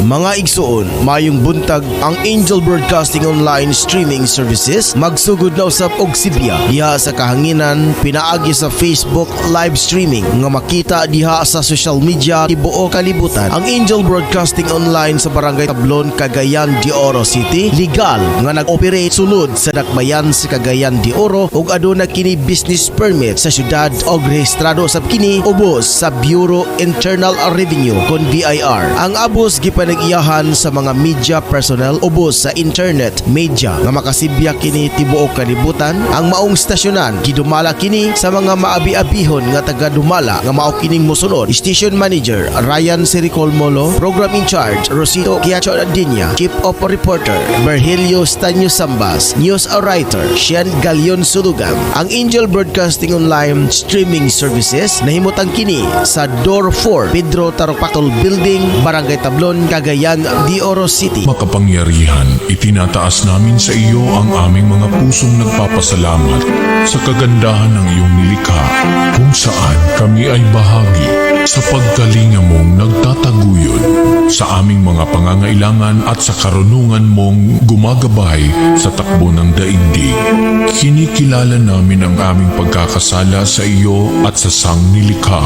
Mga igsoon, mayong buntag ang Angel Broadcasting Online Streaming Services magsugod na usab og Sibya diha sa kahanginan pinaagi sa Facebook live streaming nga makita diha sa social media tibuok kalibutan. Ang Angel Broadcasting Online sa Barangay Tablon, Cagayan de Oro City legal nga nag-operate sulod sa dakbayan sa Cagayan de Oro ug aduna kini business permit sa syudad og rehistrado sab kini ubos sa Bureau Internal Revenue kon BIR. Ang abos gipanag-iyahan sa mga media personnel ubos sa internet media nga makasibya kini tibuok kalibutan. Ang maong stasyonan gidumala kini sa mga maabi-abihon nga taga-dumala nga mao kining mosunod: Station Manager Ryan Sericol Molo, Program in Charge Rosito Quiacho Adinya, Chief of Reporter Virgilio Stanyo Sambas, News Writer Sian Galion Sulugan. Ang Angel Broadcasting Online Streaming Services nahimutang kini sa Door 4 Pedro Taropacol Building, Barangay Tablon, Cagayan de Oro City. Makapangyarihan, itinataas namin sa iyo ang aming mga pusong nagpapasalamat sa kagandahan ng iyong nilikha, kung saan kami ay bahagi sa pagkalinga mong nagtataguyod sa aming mga pangangailangan at sa karunungan mong gumagabay sa takbo ng daigdig. Kinikilala namin ang aming pagkakasala sa iyo at sa sangnilikha.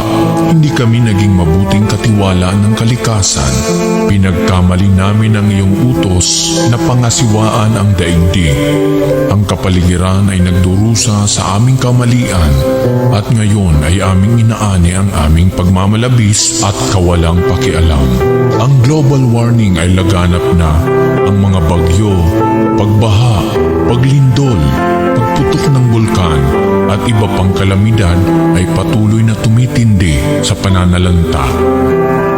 Hindi kami naging mabuting katiwala ng kalikasan. Pinagkamali namin ang iyong utos na pangasiwaan ang daigdig. Ang kapaligiran ay nagdurusa sa aming kamalian at ngayon ay aming inaani ang aming pagmamalabis at kawalang pakialam. Ang global warming ay laganap na. Ang mga bagyo, pagbaha, paglindol, pagputok ng bulkan at iba pang kalamidad ay patuloy na tumitindi sa pananalanta.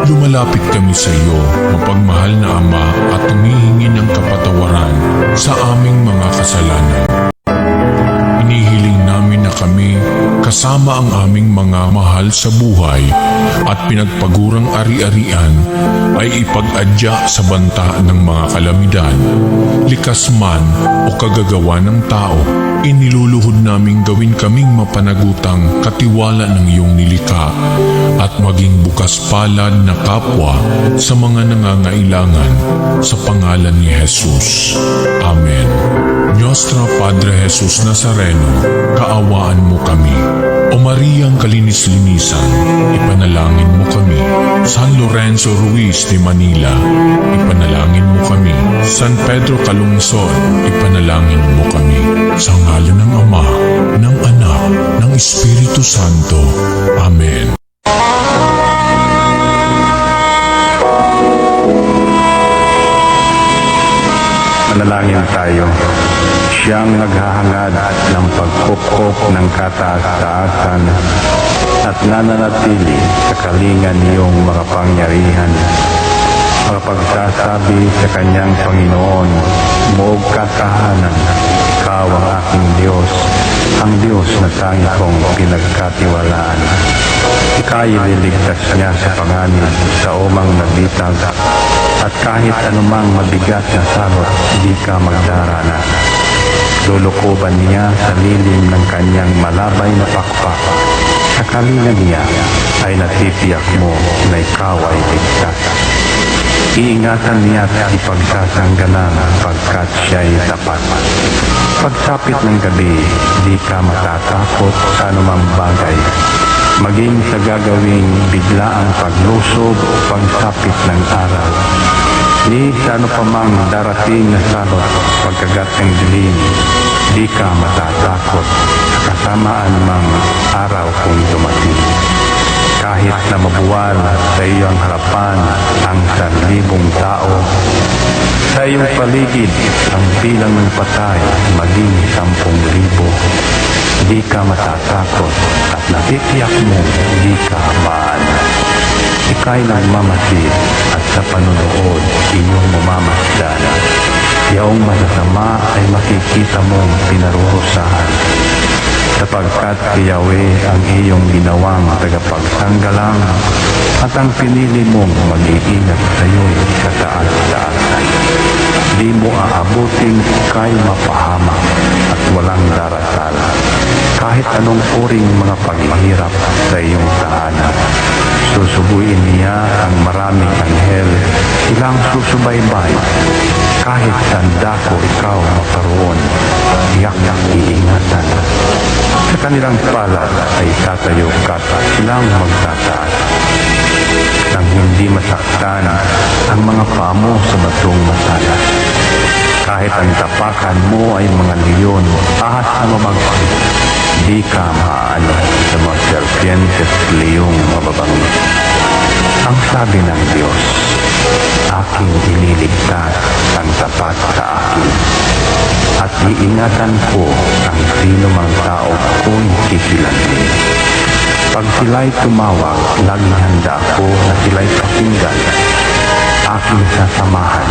Lumalapit kami sa iyo, mapagmahal na Ama, at humihingi ng kapatawaran sa aming mga kasalanan. Inihiling namin na kami, kasama ang aming mga mahal sa buhay at pinagpagurang ari-arian, ay ipag-adya sa banta ng mga kalamidad. Likas man o kagagawa ng tao, iniluluhod naming gawin kaming mapanagutang katiwala ng iyong nilikha at maging bukas palad na kapwa sa mga nangangailangan sa pangalan ni Jesus. Amen. Nostra Padre Jesus Nazareno, kaawaan mo kami. O Mariang kalinis-linisan, ipanalangin mo kami. San Lorenzo Ruiz de Manila, ipanalangin mo kami. San Pedro Calungsod, ipanalangin mo kami. Sa ngalan ng Ama, ng Anak, ng Espiritu Santo. Amen. Manalangin tayo. Siyang naghahangad ng pagkupkop ng kataas-taasan at nananatili sa kalingan niyong mga pangyarihan. Makapagsasabi sa kanyang Panginoon, moog katahanan, ikaw ang aking Diyos, ang Diyos na tangi kong pinagkatiwalaan. Ika'y ililigtas niya sa panganib sa umang nabitag, at kahit anumang mabigat na salot, di ka magdarana. Lulukoban niya sa lilim ng kanyang malabay na pakpak. Sa kalinga niya ay natitiyak mo na ikaw ay ligtas. Iingatan niya at ipagsasanggalang pagkat siya'y tapat. Pagsapit ng gabi, di ka matatakot sa anumang bagay. Maging sa gagawing biglaang paglusob o pagsapit ng araw. Ni sa ano pa mang darating na salot pagkagat ng dilim, di ka matatakot sa kasamaan mang araw kung dumating. Kahit na mabuwal sa iyong harapan ang 1,000 tao, sa iyong paligid ang bilang ng patay maging 10,000, di ka matatakot at natitiyak mo di ka maana. Ika'y nagmamasid at sa panunood iyong mamamasdan. Yaong masasama ay makikita mong pinarurusahan. Sapagkat si Yahweh ang iyong ginawang tagapagsanggalang at ang pinili mong mag-iingat sa iyo'y kataas-taasan. Di mo aabuting ika'y mapahamak at walang darasal. Kahit anong uring mga paghihirap sa iyong tahanan. susubuin niya ang maraming anghel, silang susubaybay. Kahit sanda ko ikaw makaroon, yak-yak iingatan. Sa kanilang palad ay tatayo ka at silang magtataas. Nang hindi masaktan ang mga pamo sa batong matalas. Kahit ang tapakan mo ay mga leon, ahas na mabangkit, di ka maaano sa mga serpientes at leong mababangis. Ang sabi ng Diyos, aking ililigtas ang tapat sa akin, at iingatan ko ang sino mang tao kung kikilansin. Pag sila'y tumawag, laging handa ako na sila'y pakinggan. Aking sasamahan,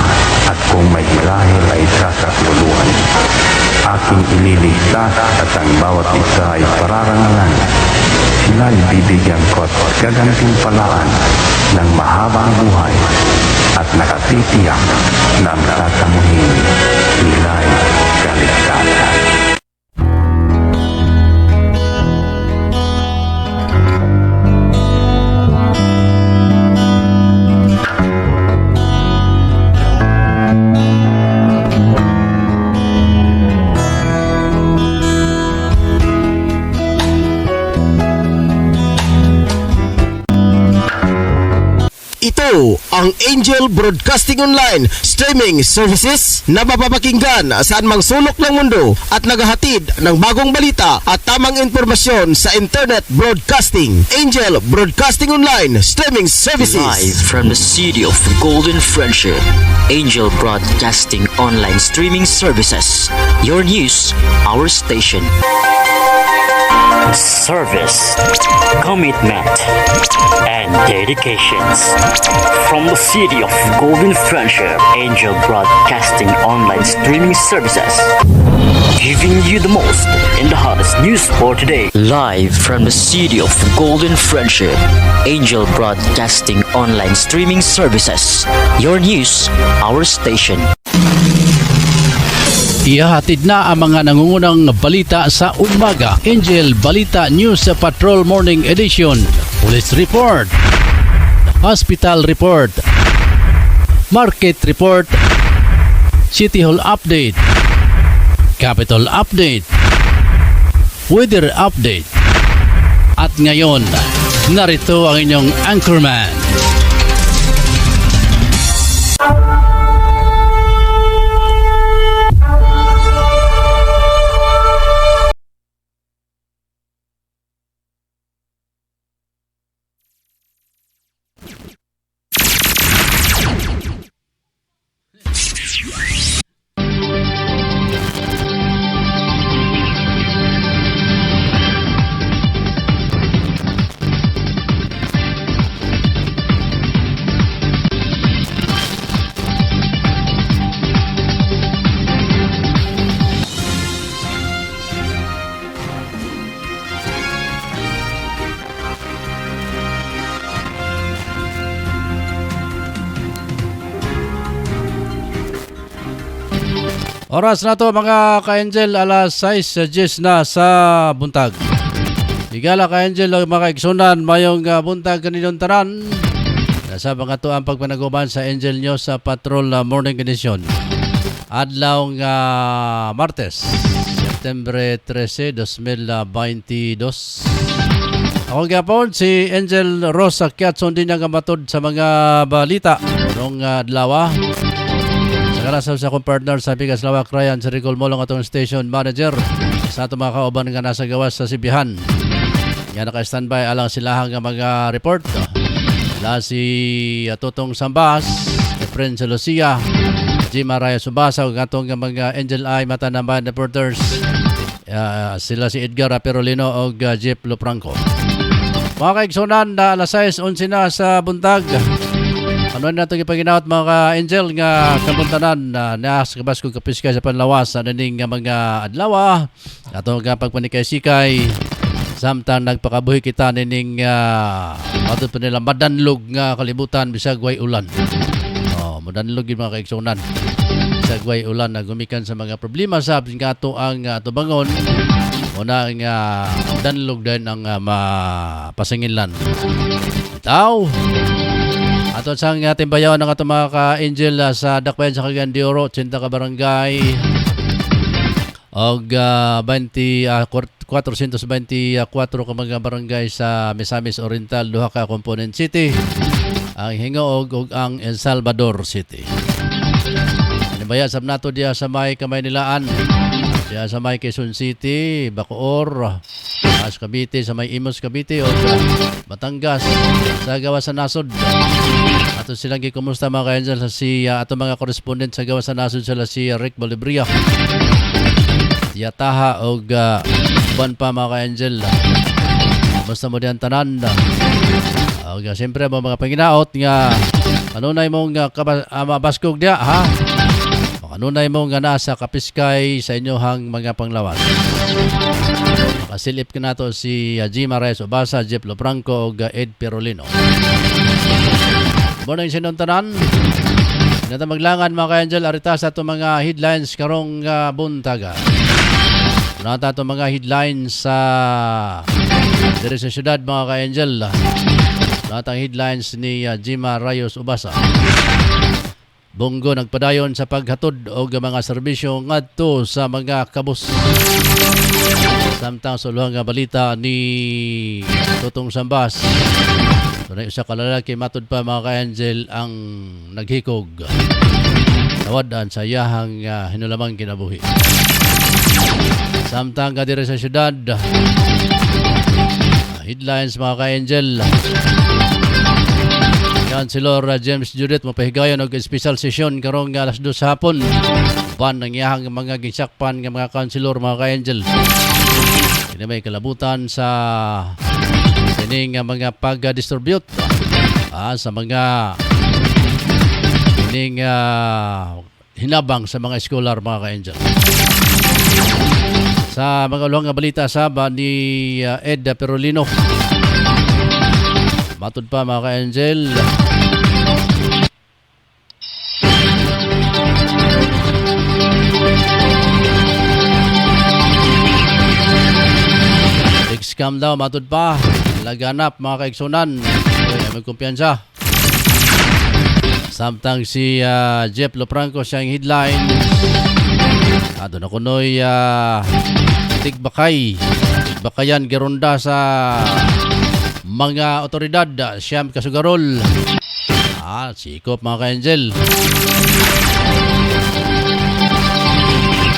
at kung may hilahil ay sasakluluhan. Aking ililigtas at ang bawat isa ay pararangalan. Sila'y bibigyan ko at gagantimpalaan ng mahabang buhay at nakatitiyak na ang tatamuhin sila'y kaligtasan. Ito ang Angel Broadcasting Online Streaming Services na mapapakinggan saan mang sulok ng mundo at naghahatid ng bagong balita at tamang informasyon sa Internet Broadcasting. Angel Broadcasting Online Streaming Services. Live from the city of Golden Friendship, Angel Broadcasting Online Streaming Services. Your news, our station. Service, commitment, and dedications. From the city of Golden Friendship, Angel Broadcasting Online Streaming Services. Giving you the most in the hottest news for today. Live from the city of Golden Friendship, Angel Broadcasting Online Streaming Services. Your news, our station. Ihahatid na ang mga nangungunang balita sa umaga. Angel Balita News Patrol Morning Edition. Police Report, Hospital Report, Market Report, City Hall Update, Capitol Update, Weather Update. At ngayon, narito ang inyong anchorman. Oras na to mga ka-Angel, alas 6:10 na sa buntag. Higala ka-Angel, mga igsunan, mayong buntag kanilang taran. Nasa mga to ang pagpanaguban sa Angel nyo sa Patrol Morning Edition. Adlaw nga Martes, September 13, 2022. Ako gapon si Angel Rosa Kiatson din nga matod sa mga balita nung adlaw. Karasal sa akong partner sa Bigas Lawak Ryan sa Ricol Molong atong station manager sa atong mga kauban nga nasa gawas sa Sibihan. Nga naka-standby alang silahang nga mga report. Sila si Tutong Sambas, Efren Lucia, Jima Raya Subasa, ug atong mga Angel Eye Mata Namban reporters. Sila si Edgar Perolino o Jeep Lopranco. Mga kaigsunan na alas 6:11 na sa buntag. Ano na itong ipaginaot mga Angel nga kabuntanan na naas kabas kong kapiskay sa panlawas sa naning mga adlaw. Ato nga pagpanikay-sikay samtang nagpakabuhi kita nining matod pa nila madanlog nga kalibutan bisag way ulan. Madanlog yung mga kaigsunan. Bisag way ulan na gumikan sa mga problema sa nga ato ang tubangon. Muna nga danlog din ang mapasingilan. Itaw, ato sa ating bayaw ng atong mga ka-angel sa Dakbayan sa Cagayan de Oro, 80 ka barangay, og 424 ka mga barangay sa Misamis Oriental, duha ka Component City, ang Hingoog ug ang El Salvador City. Anibaya sab nato diya sa may Kamay Nilaan, diya sa may Quezon City, Bacoor, As Cavite, sa may Imos Cavite o Batangas, sa gawa sa nasod. Ato silang gikumusta mga ka-angel sa ato mga correspondent sa gawa sa nasod sila si Rick Bolibria, Yataha o buwan pa mga ka-angel. Basta mo diyan tanan. Siyempre mga panginaot nga kanunay mong mabaskog diya ha. Kanunay mong nasa kapiskay sa inyohang mga panglawas. Makasilip ka na to si Jima Reyes Obasa, Jeff Lopranco o Ed Perolino. Morning sinong tanan. Nata maglangan mga ka-angel, arita sa itong mga headlines karong buntaga. Nata itong mga headlines sa diri sa syudad mga ka-angel. Nata ang headlines ni Jima Reyes Obasa. Bunggo nagpadayon sa paghatod o mga serbisyo ngadto sa mga kabus. Samtang suluhang nga balita ni Tutong Sambas. Tunay usa ka lalaki matud pa mga ka-angel ang naghikog. Tawadan sa iyahang hinulamang kinabuhi. Samtang ka diri sa syudad. Headlines mga ka-angel. Councilor James Judith mapahigayon og special session karong alas 2 hapon. Ban ng iyahang mga gisakpan ng mga councilor mga ka-angel. Kini may kalabutan sa kining mga pag-distribute sa mga kining hinabang sa mga eskolar mga ka-angel. Sa mga ulang nga balita saba ni Ed Perolino. Matud pa mga ka-angel. Scam daw matud pa. Laganap mga kaigsunan. May kumpiyansa. Samtang si Jeff Lopranco siyang headline. Ato na kunoy Tigbakayan gironda sa mga otoridad. Siyam Kasugarol. Sikop mga ka-angel.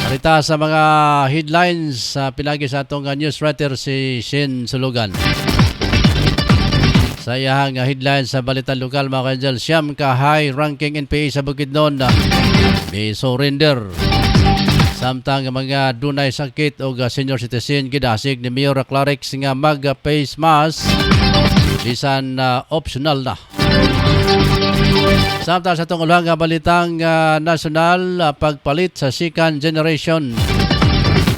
Karita sa mga headlines pinagi sa atong news writer si Shin Sulugan. Sa iyahang headlines sa balitan lokal mga ka-angel, siyam ka high ranking NPA sa Bukidnon may surrender. Samtang mga dunay sakit o senior citizen gidasig ni Mayor Clarix nga mag-face mask bisan optional na. Samtang sa itong ulang balitang national pagpalit sa second generation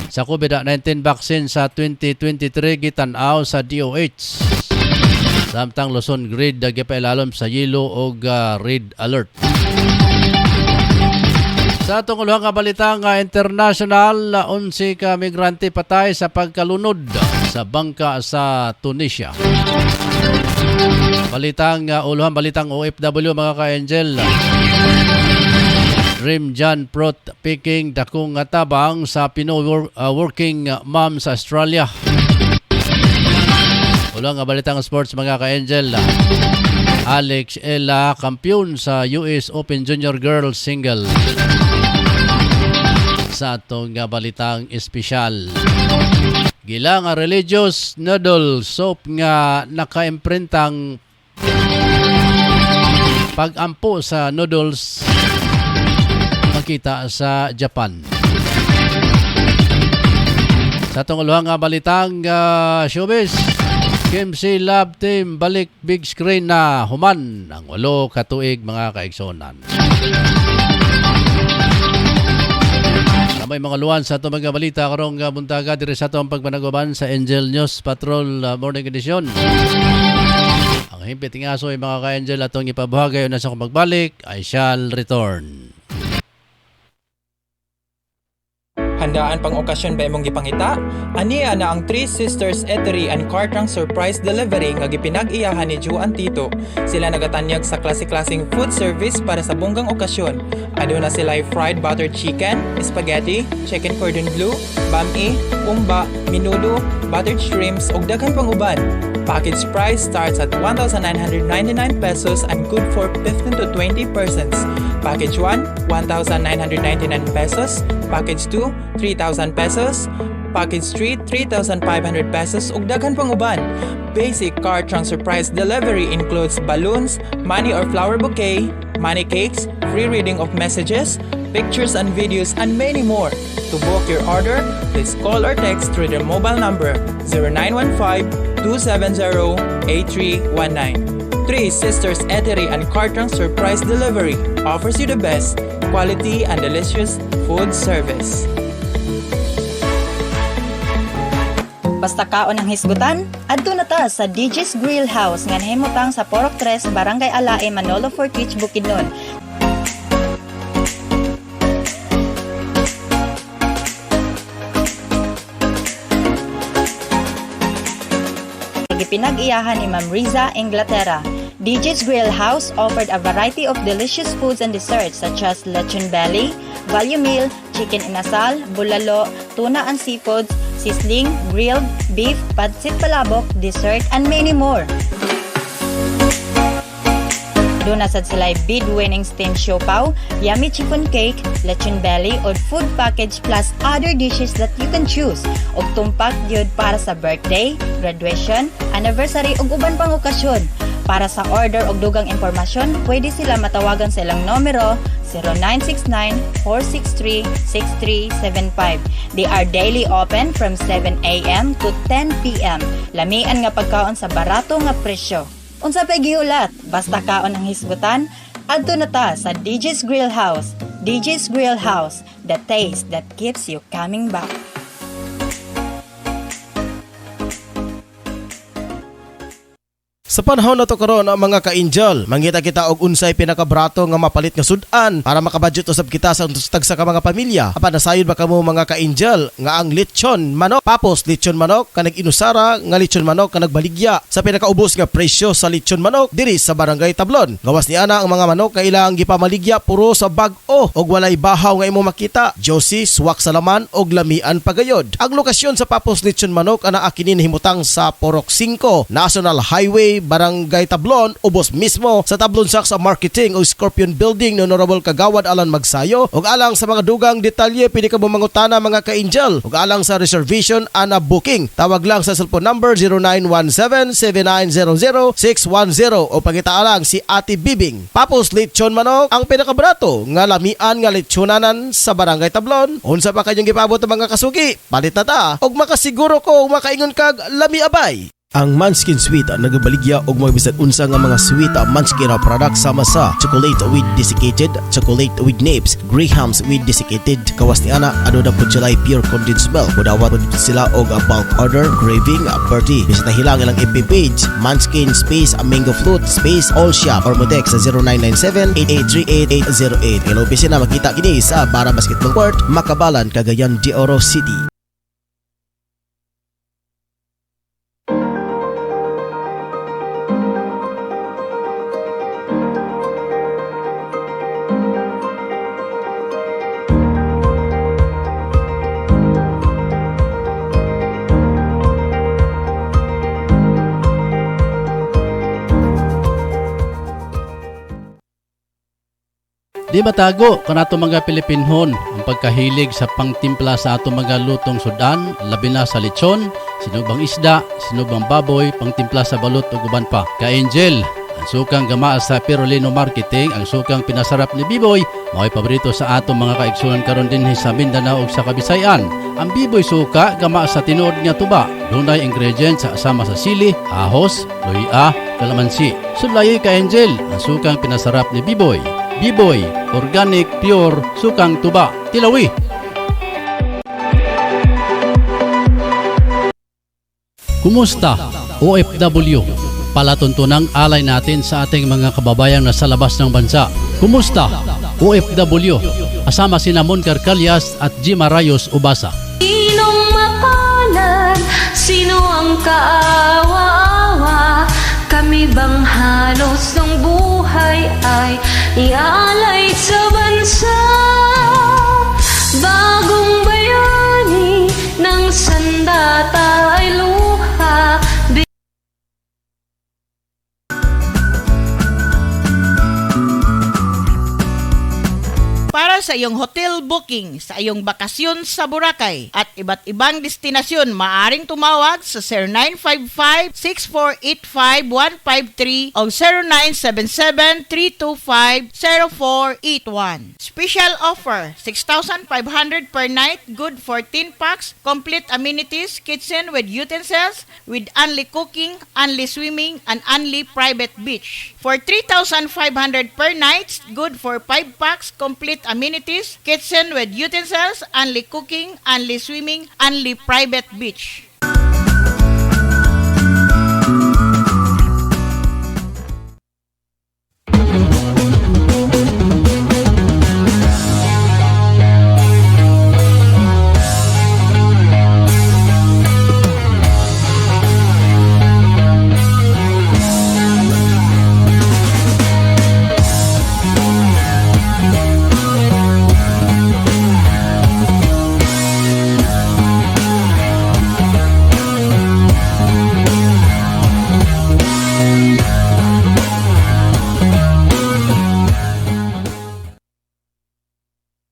sa COVID-19 vaccine sa 2023 gitanaw sa DOH. Samtang Luzon Grid gipailalom sa yellow o red alert. Sa itong ulang balitang international, 11 ka migrante patay sa pagkalunod sa bangka sa Tunisia. Balitang OFW mga ka-angel. Dream John Prot picking dakong tabang sa Pinoy working mom sa Australia. Ulang balitang sports mga ka-angel. Alex Ella kampiyon sa US Open Junior Girls Single. Sa itong balitang espesyal. Gilang religious noodle soap nga naka-imprintang pag-ampo sa noodles makita sa Japan. Sa itong uluhang balitang showbiz, KMC Love Team balik big screen na human ang 8 katuig mga kaigsonan. May mga luwan sa itong mga balita karong buntaga diri sa itong pagpanaguban sa Angel News Patrol Morning Edition. Ang himpit ng aso ay mga ka-angel atong ipabuhagay na sa magbalik, I shall return. Handaan pang okasyon ba imong gipangita? Aniya na ang Three Sisters Eatery and Cartrang Surprise Delivery nga gipinag-iyahan ni Juan Tito. Sila nagatanyag sa klase-klaseng food service para sa bunggang okasyon. Aduna sila fried buttered chicken, spaghetti, chicken cordon bleu, bami, umba, minudo, buttered shrimps ug daghan pang uban. Package price starts at 1,999 pesos and good for 15 to 20 persons. Package 1, 1,999 pesos. Package 2, 3,000 pesos. Package 3, 3,500 pesos ug daghan pang uban. Basic Cartrang Surprise Delivery includes balloons, money or flower bouquet, money cakes, free reading of messages, pictures and videos, and many more. To book your order, please call or text through their mobile number 0915-270-8319. Three Sisters Eatery and Cartrang Surprise Delivery offers you the best quality and delicious food service. Basta kaon ang hisgutan, adto na ta sa DJ's Grill House nga nahimutang sa Porok 3, Barangay Alae, Manolo Fortich, Bukidnon. Pinag-iyahan ni Ma'am Riza Inglaterra. DJ's Grill House offered a variety of delicious foods and desserts such as lechon belly, value meal, chicken inasal, bulalo, tuna and seafoods, sisling, grilled, beef, pancit palabok, dessert, and many more. Doon nasad sila bid-winning steamed siopaw, yummy chicken cake, lechon belly, or food package plus other dishes that you can choose. Og tumpak gyud para sa birthday, graduation, anniversary ug uban pang okasyon. Para sa order og dugang impormasyon, pwede sila matawagan sa ilang numero 0969-463-6375. They are daily open from 7 a.m. to 10 p.m. Lamian nga pagkaon sa barato nga presyo. Unsa pay gihulat, basta kaon ang hisgutan, adto na ta sa DJ's Grill House. DJ's Grill House, the taste that keeps you coming back. Sa panahon na to karon mga ka-angel, mangita kita og unsay pinakabrato nga mapalit nga sudan para makabudget usab kita sa tagsa ka mga pamilya. Apan nasayod ba kamo mga ka-angel nga ang lechon manok, papos lechon manok kanag inusara nga lechon manok kanag baligya sa pinakaubos nga presyo sa lechon manok diri sa Barangay Tablon. Gawas ni ana ang mga manok nga ilang gipamaligya puro sa bag-o og walay bahaw nga imo makita. Josie, swak sa laman og lamian pagayod. Ang lokasyon sa papos lechon manok ana akinin himutang sa Porok 5, National Highway, Barangay Tablon, ubos mismo sa Tablon Saks Marketing o Scorpion Building ni Honorable Kagawad Alan Magsayo. Ug alang sa mga dugang detalye pwede ka mangutana mga ka-angel. Ug alang sa reservation ana booking, tawag lang sa cellphone number 0917-7900-610 o pangita lang si Ate Bibing. Papos lechon manok ang pinakabrato nga lamian nga lechonanan sa Barangay Tablon. Unsa pa kayong gipabot mga kasugi? Palit na ta og makasiguro ko makaingon kag lami abay. Ang Manskin Sweet nagabaligya og mga bisan unsa nga mga sweet Manskin products sama sa chocolate with desiccated, chocolate with nibs, grahams with desiccated. Kawas ni ana ano na pud sila pure condensed milk. Mudawat pud sila og bulk order, craving, party. Bisita hilang ilang FB page, Manskin space mango fruit space all shop or modex sa 0997-8838-808. Hello bisina makita kini sa Bara Basketball Court, Makabalan, Cagayan de Oro City. Di matago kanato mga Pilipinhon ang pagkahilig sa pangtimpla sa ato mga lutong sudan, labi na sa lechon, sinubang isda, sinubang baboy, pangtimpla sa balot ug uban pa. Ka-angel, ang sukang gamaa sa Pirolino Marketing, ang sukang pinasarap ni Biboy, mao'y paborito sa ato mga kaigsunan karon dinhi sa Mindanao ug sa Kabisayan. Ang Biboy suka gamaa sa tinuod nga tuba, dunay ingredients sa sama sa sili, ahos, luya, kalamansi. Sudlayoy ka-angel, ang sukang pinasarap ni Biboy. Biboy, organic, pure, sukang tuba, Tilawi. Kumusta, OFW? Palatuntunang alay natin sa ating mga kababayang nasa labas ng bansa. Kumusta, OFW? kasama sina Moncar Calyas at Jima Rayos Ubasa. Sinong mapalad? Sino ang kaawa-awa? Kami bang halos ng buhay ay ialay sa bansa? Bagong bayani ng sandata ay luha. Para sa iyong hotel booking, sa iyong bakasyon sa Boracay at iba't ibang destinasyon, maaring tumawag sa 0955-6485-153 o 0977-325-0481. Special offer, 6,500 per night, good for 10 packs, complete amenities, kitchen with utensils, with only cooking, only swimming, and only private beach. For 3,500 per night, good for 5 packs, complete amenities, kitchen with utensils, only cooking, only swimming, only private beach.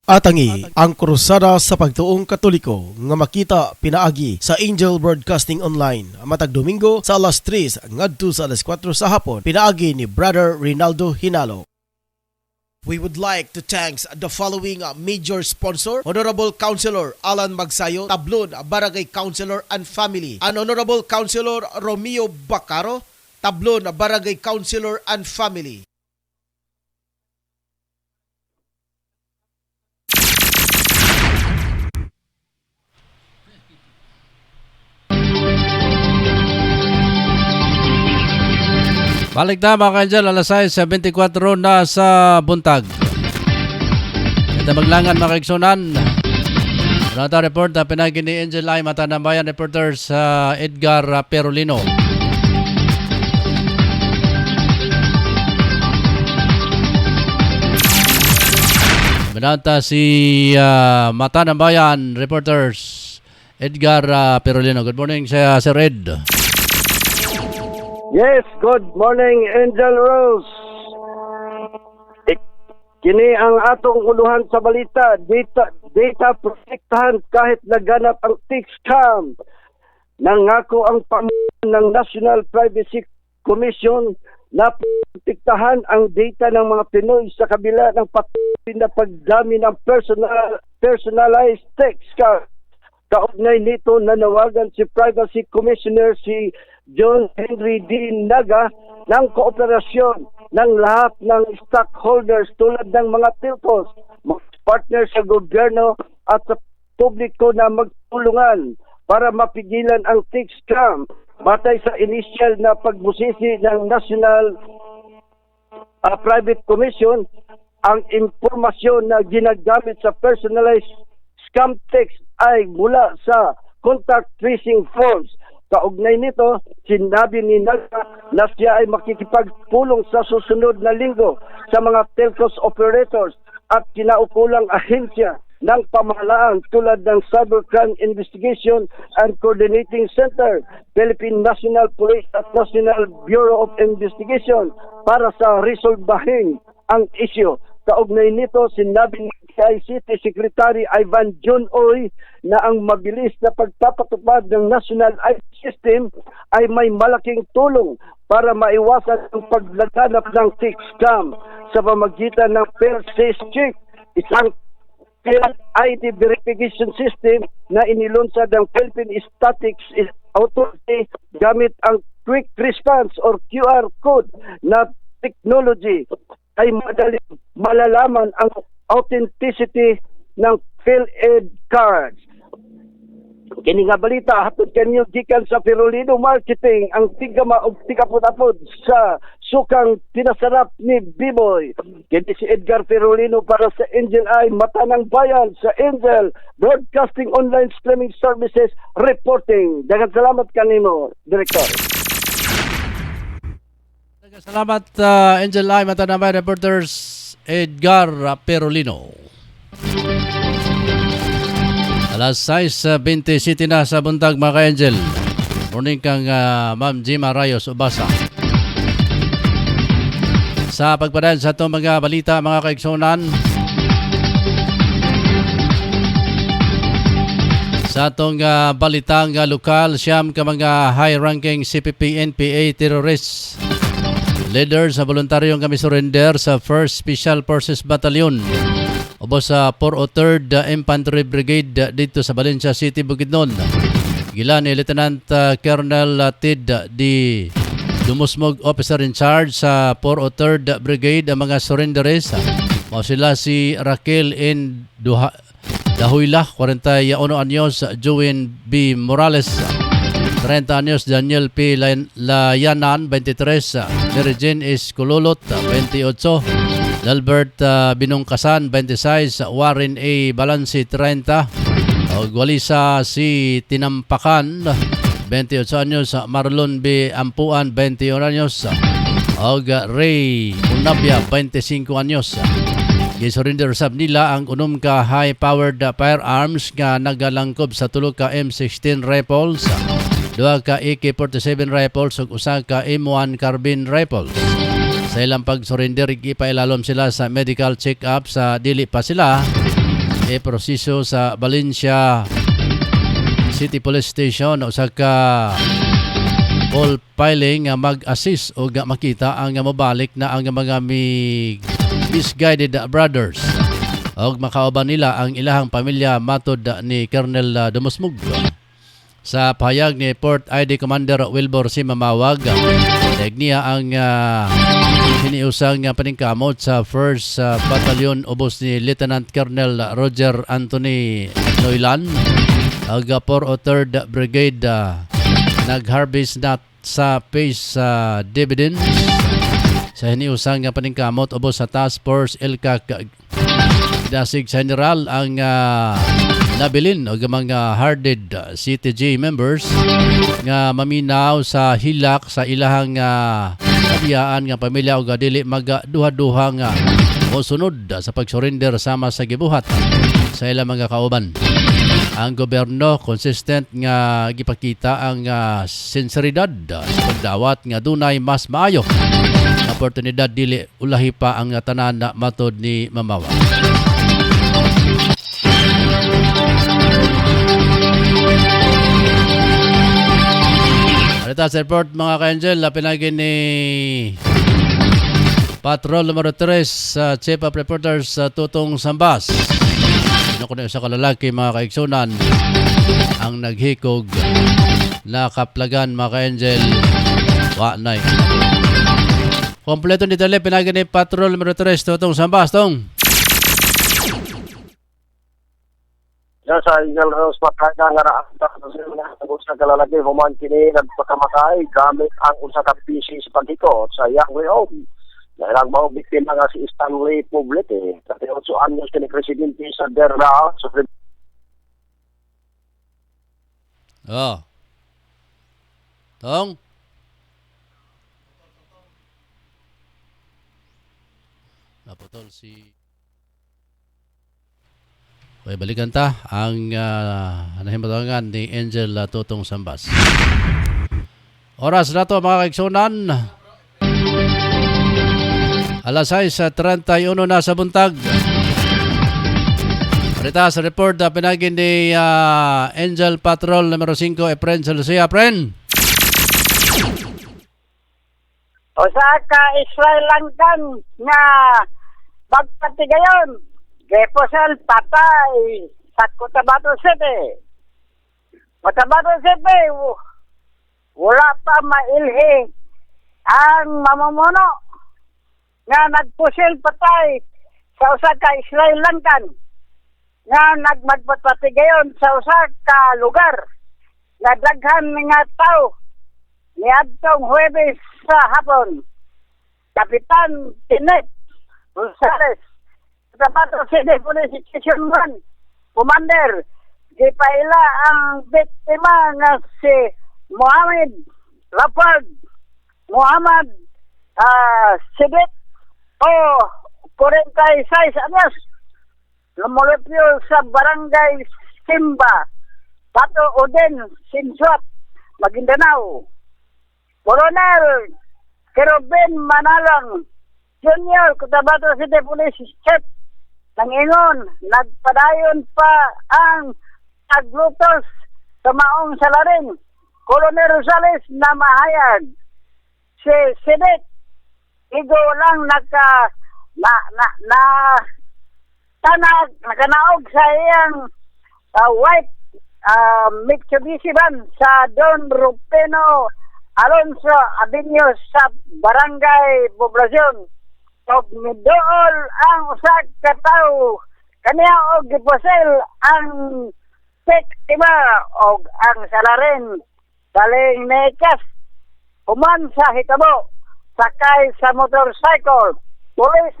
Atangi ang krusada sa pagtuong Katoliko nga makita pinaagi sa Angel Broadcasting Online matag Domingo sa alas 3 ngadto sa alas 4 sa hapon pinaagi ni Brother Rinaldo Hinalo. We would like to thank the following major sponsor: Honorable Councilor Alan Magsayo, Tablon Barangay Councilor and Family, and Honorable Councilor Romeo Bacaro, Tablon Barangay Councilor and Family. Balik na mga ka-angel, alas 6:74 na sa buntag. Ito maglangan mga kaigsunan. Nata report na pinagi ni Angel Ay Matanambayan reporter sa Edgar Perolino. Binanta si Matanambayan reporters Edgar Perolino. Good morning sa Sir Ed. Yes, good morning, Angel Rose. Kini ang atong uluhan sa balita. Data protektahan kahit naganap ang tick scam. Nangako ang pamunuan ng National Privacy Commission na protektahan ang data ng mga Pinoy sa kabila ng patuloy na pagdami ng personalized text scam. Kaugnay nito, nanawagan si Privacy Commissioner si John Henry D. Naga ng kooperasyon ng lahat ng stockholders tulad ng mga telcos, mga partner sa gobyerno at sa publiko na magtulungan para mapigilan ang tick scam. Batay sa initial na pagbusisi ng National Private Commission, ang impormasyon na ginagamit sa personalized scam text ay mula sa contact tracing forms. Kaugnay nito, sinabi ni Naga na siya ay makikipagpulong sa susunod na linggo sa mga telcos operators at kinaukulang ahensya ng pamahalaan tulad ng Cybercrime Investigation and Coordinating Center, Philippine National Police at National Bureau of Investigation para sa resolbahin ang issue. Kaugnay nito, sinabi ni PICT Secretary Ivan John Oy na ang mabilis na pagpapatupad ng National IT System ay may malaking tulong para maiwasan ang paglaganap ng tick scam sa pamagitan ng PERSYS check, isang IT verification system na inilunsad ng Philippine Statistics Authority gamit ang Quick Response or QR code na technology ay madaling malalaman ang authenticity ng PhilED cards. Kini nga balita hatod kanyo gikan sa Ferolino Marketing, ang tigama og tikapud-apud sa sukang pinasarap ni Biboy. Kini si Edgar Ferolino para sa Angel Eye, mata ng bayan sa Angel Broadcasting Online Streaming Services reporting. Daghang salamat kanimo, Director. Salamat Angel Eye, mata ng bayan reporters Edgar Ferolino. Alas 6:27 na sa buntag mga ka-Angel. Morning kang Ma'am Jima Rayos Ubasa. Sa pagpadayon sa itong mga balita mga kaigsunan, sa itong balitang lokal, siyam ka mga high-ranking CPP NPA terrorists leader sa voluntaryong kami surrender sa 1st Special Forces Battalion ubos sa 403rd Infantry Brigade dito sa Valencia City, Bukidnon. Gila ni Lieutenant Colonel Tid D. Dumusmog, officer in charge sa 403rd Brigade. Ang mga surrenderies mao sila si Raquel N. Dahuila, 41 anyos, Joen B. Morales, 30 anyos, Daniel P. Layanan, 23, Mary Jane S. Kululot, 28, Albert Binungkasan, 26, Warren A. Balansi, 30, Walisa C. Tinampakan, 28 anyos, Marlon B. Ampuan, 21 anyos, Ray Unabia, 25 anyos. Gisurrender sab nila ang unom ka high-powered firearms nga nagalangkob sa tulo ka M16 rifles, 2 ka AK-47 rifles ug usa ka M1 carbine rifles. Sa ilang pag-surrender, ipailalom sila sa medical check-up sa dili pa sila proseso sa Valencia City Police Station. Usa ka call filing nga mag-assist o makita ang mabalik na ang mga misguided brothers o makauban nila ang ilahang pamilya, matod ni Colonel Dumusmog. Sa pahayag ni Port ID Commander Wilbur C. Mamawag, niya ang hiniusang paningkamot sa 1st Battalion ubos ni Lieutenant Colonel Roger Anthony Noilan. Ang 403rd Brigade nag-harvest na sa phase dividends sa hiniusang paningkamot ubos sa Task Force LCAC. Dasig sa general ang nabilin o mga harded CTG members nga maminaw sa hilak sa ilahang kabiyaan nga pamilya o dili magaduha-duha nga o sunod sa pagsurrender sama sa gibuhat sa ilang mga kauban. Ang gobyerno consistent nga gipakita ang sinseridad sa pagdawat nga dunay mas maayo na oportunidad dili ulahi pa ang tanan na matod ni Mamawa. Alita sa report mga ka-Angel, pinagin ni Patrol numero 3 Chief of Reporters Tutong Sambas. Kinukunin sa kalalaki mga kaigsunan ang naghikog na kaplagan mga ka-Angel Wanay. Kompleto ni Dali, pinagin ni Patrol numero 3 Tutong Sambas. Tong sa Eagle Rose Makaga nga naagos sa kalalaki human kini nagpakamatay gamit ang usa ka PC sa pagikot sa Yahweh Home. Ilang mga biktima nga si Stanley Poblete, 38 anyos kini presidente sa Derra. Tong naputol si okay, balikan ta ang nahimatangan ni Angel Tutong Sambas. Oras na to mga kaigsunan. Alas 6:31 na sa buntag. Rita sa report na pinagin ni Angel Patrol numero 5 Efren sa Lucia. Efren! O sa ka Israel Lankan nga magpatigayon Geposel patay sa Cotabato City. Cotabato City, wala pa mailhi ang mamumuno nga nagpusil patay sa usa ka Israel Lankan nga nagmagpatpatigayon sa usa ka lugar nga daghan nga tao niadtong Huwebes sa hapon. Kapitan Tinet Rosales, Cotabato City Police Station 1, Commander, gipaila ang biktima nga si Muhammad Lapard Muhammad Sidit o 46 anyos, lumulupyo sa barangay Simba, Pato Uden, Sinsuat, Maguindanao. Colonel Kerubin Manalang Junior, Cotabato City Police Chief, nangingon, nagpadayon pa ang aglutos sa maong salarin. Colonel Rosales na mahayag si Sidit igo lang nakanaog sa iyang white Mitsubishi van sa Don Rupeno Alonso Avenue sa Barangay Poblacion. Og midool ang usa ka tawo kaniya og giposel ang biktima og ang salarin daling nekas human sa hitabo sakay sa motorcycle. Police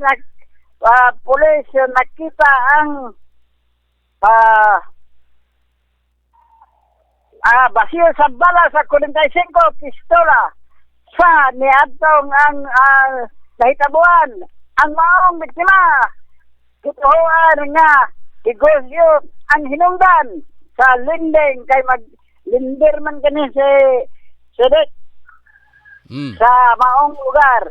nakita ang basil sa bala sa 45 pistola sa niadtong ang nahitabuan ang maong biktima. Gituhuan nga negosyo ang hinungdan sa linding kay maglindir man kani si Sidit sa maong lugar.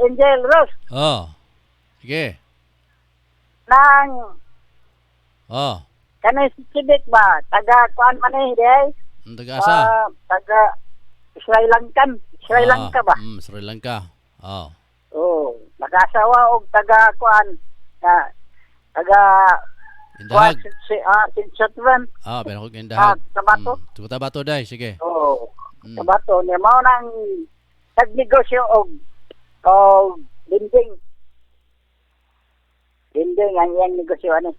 Angel Ross. Sige. Nang kanay si Sidit ba? Taga kuan man eh, taga asa? Taga Sri Lanka ba? Sri Lanka. Nag-asawa og taga kuan taga Indahag. Tinsatwan. Pero kung Indahag. Cotabato. Cotabato day, sige. Cotabato. Niya mao nang nagnegosyo og dinding. Dinding ang iyang negosyo ani.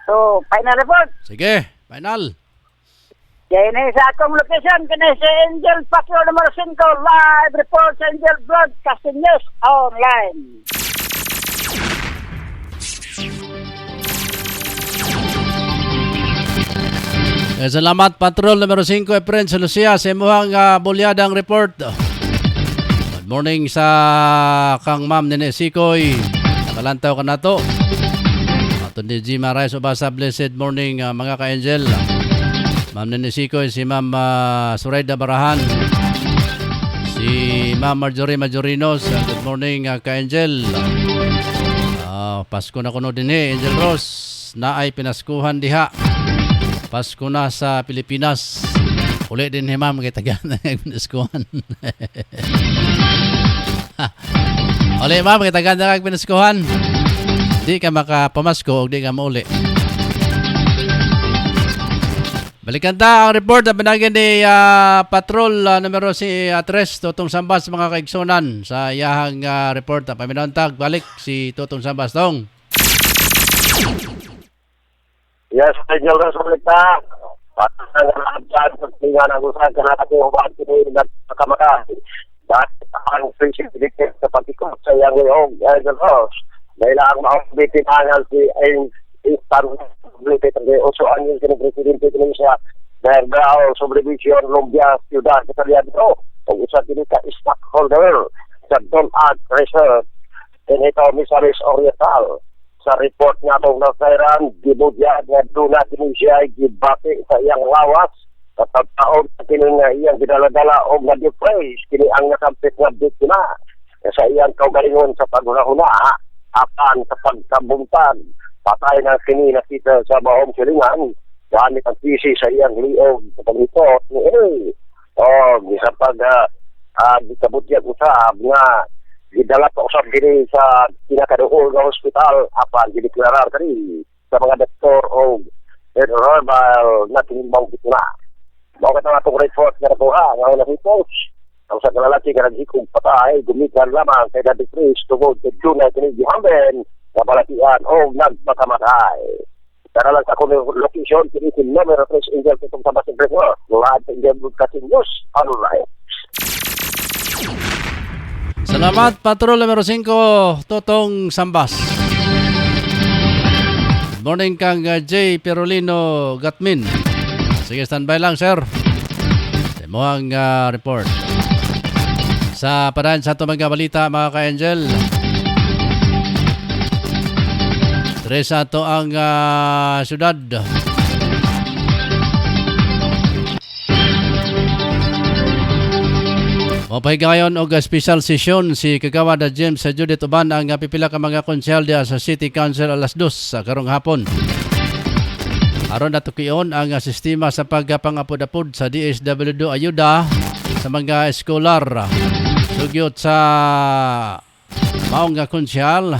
So, final report. Sige, final. Kaya sa akong location, kaya sa Angel Patrol number 5, live report sa Angel Broadcasting News Online. Salamat Patrol numero 5 Efren sa Lucia sa imuhang bulyadang report. Good morning sa kang Ma'am Nene Sikoy. Nakalantaw ka na to. Ato ni G. Maray Subasa, blessed morning mga ka-angel. Ma'am Nene Sikoy, si Ma'am Surayda Barahan, si Ma'am Marjorie Majorinos. Good morning ka-angel. Pasko na kuno din Angel Rose na ay pinaskuhan diha. Pasko na sa Pilipinas. Uli din ni Ma'am kay taga na pinaskuhan. Uli Ma'am kay taga na pinaskuhan. Di ka makapamasko o di ka mauli. Balikan ta ang report na binagyan ni Patrol numero 3 Totong Sambas mga kaigsunan sa iyahang report. Paminauntag balik si Totong Sambas tong. Yes, Angel Rose Balita. Patang nalabdan pagtingan ang usahan kanata ko huwag kini nagpakamaka. Bakit ang sensitivity sa pagkikot sa iyang ngayong Angel Rose? Dahil ang mahabiti nangal si instant publicity ng uso ang yung kinapresidente ko siya dahil daw sobrevision Lumbia Ciudad Italiano kung isa din ka stockholder sa Donad Research and ito Misaris Oriental. Sa report nga itong nasairan, gibudya nga doon natin siya ay gibati sa iyang lawas at taon na kining iyang gidaladala o nga defrace, kini ang nakampit nga biktima sa iyang kaugalingon sa paghunahuna apan sa pagkabuntag, patay na kini nakita sa maong silingan, gamit ang pisi sa iyang liog sa paglipot ni Eri. O, sa pag-gikabudya usab nga gidala pa usab diri sa pinakaduol nga hospital apan gideklarar kani sa mga doktor o herbal na tinimbang biktima. Mao katong atong report nga nakuha nga una si coach ang sa kalalaki ka naghikog patay, gumikan lamang kay Daddy Chris tungod kay Junay kinigihamben na balatian o nagpakamatay. Tara lang ako ng location, kinisin numero 3 Angel Kitong Tabasing Resort, live sa Angel Broadcasting News Online. Salamat, Patrol numero 5, Totong Sambas. Good morning kang J. Perolino Gatmin. Sige, standby lang, sir. Mo ang report. Sa paraan sa ito mga balita, mga ka-Angel. Sa ito ang syudad. Mapahiga ngayon og special session si Kagawad James Judith Uban ang pipila ka mga konsyal diya sa City Council alas 2 sa karong hapon. Aron natukion ang sistema sa pagpangapod-apod sa DSWD ayuda sa mga eskolar. Sugyot sa maong konsyal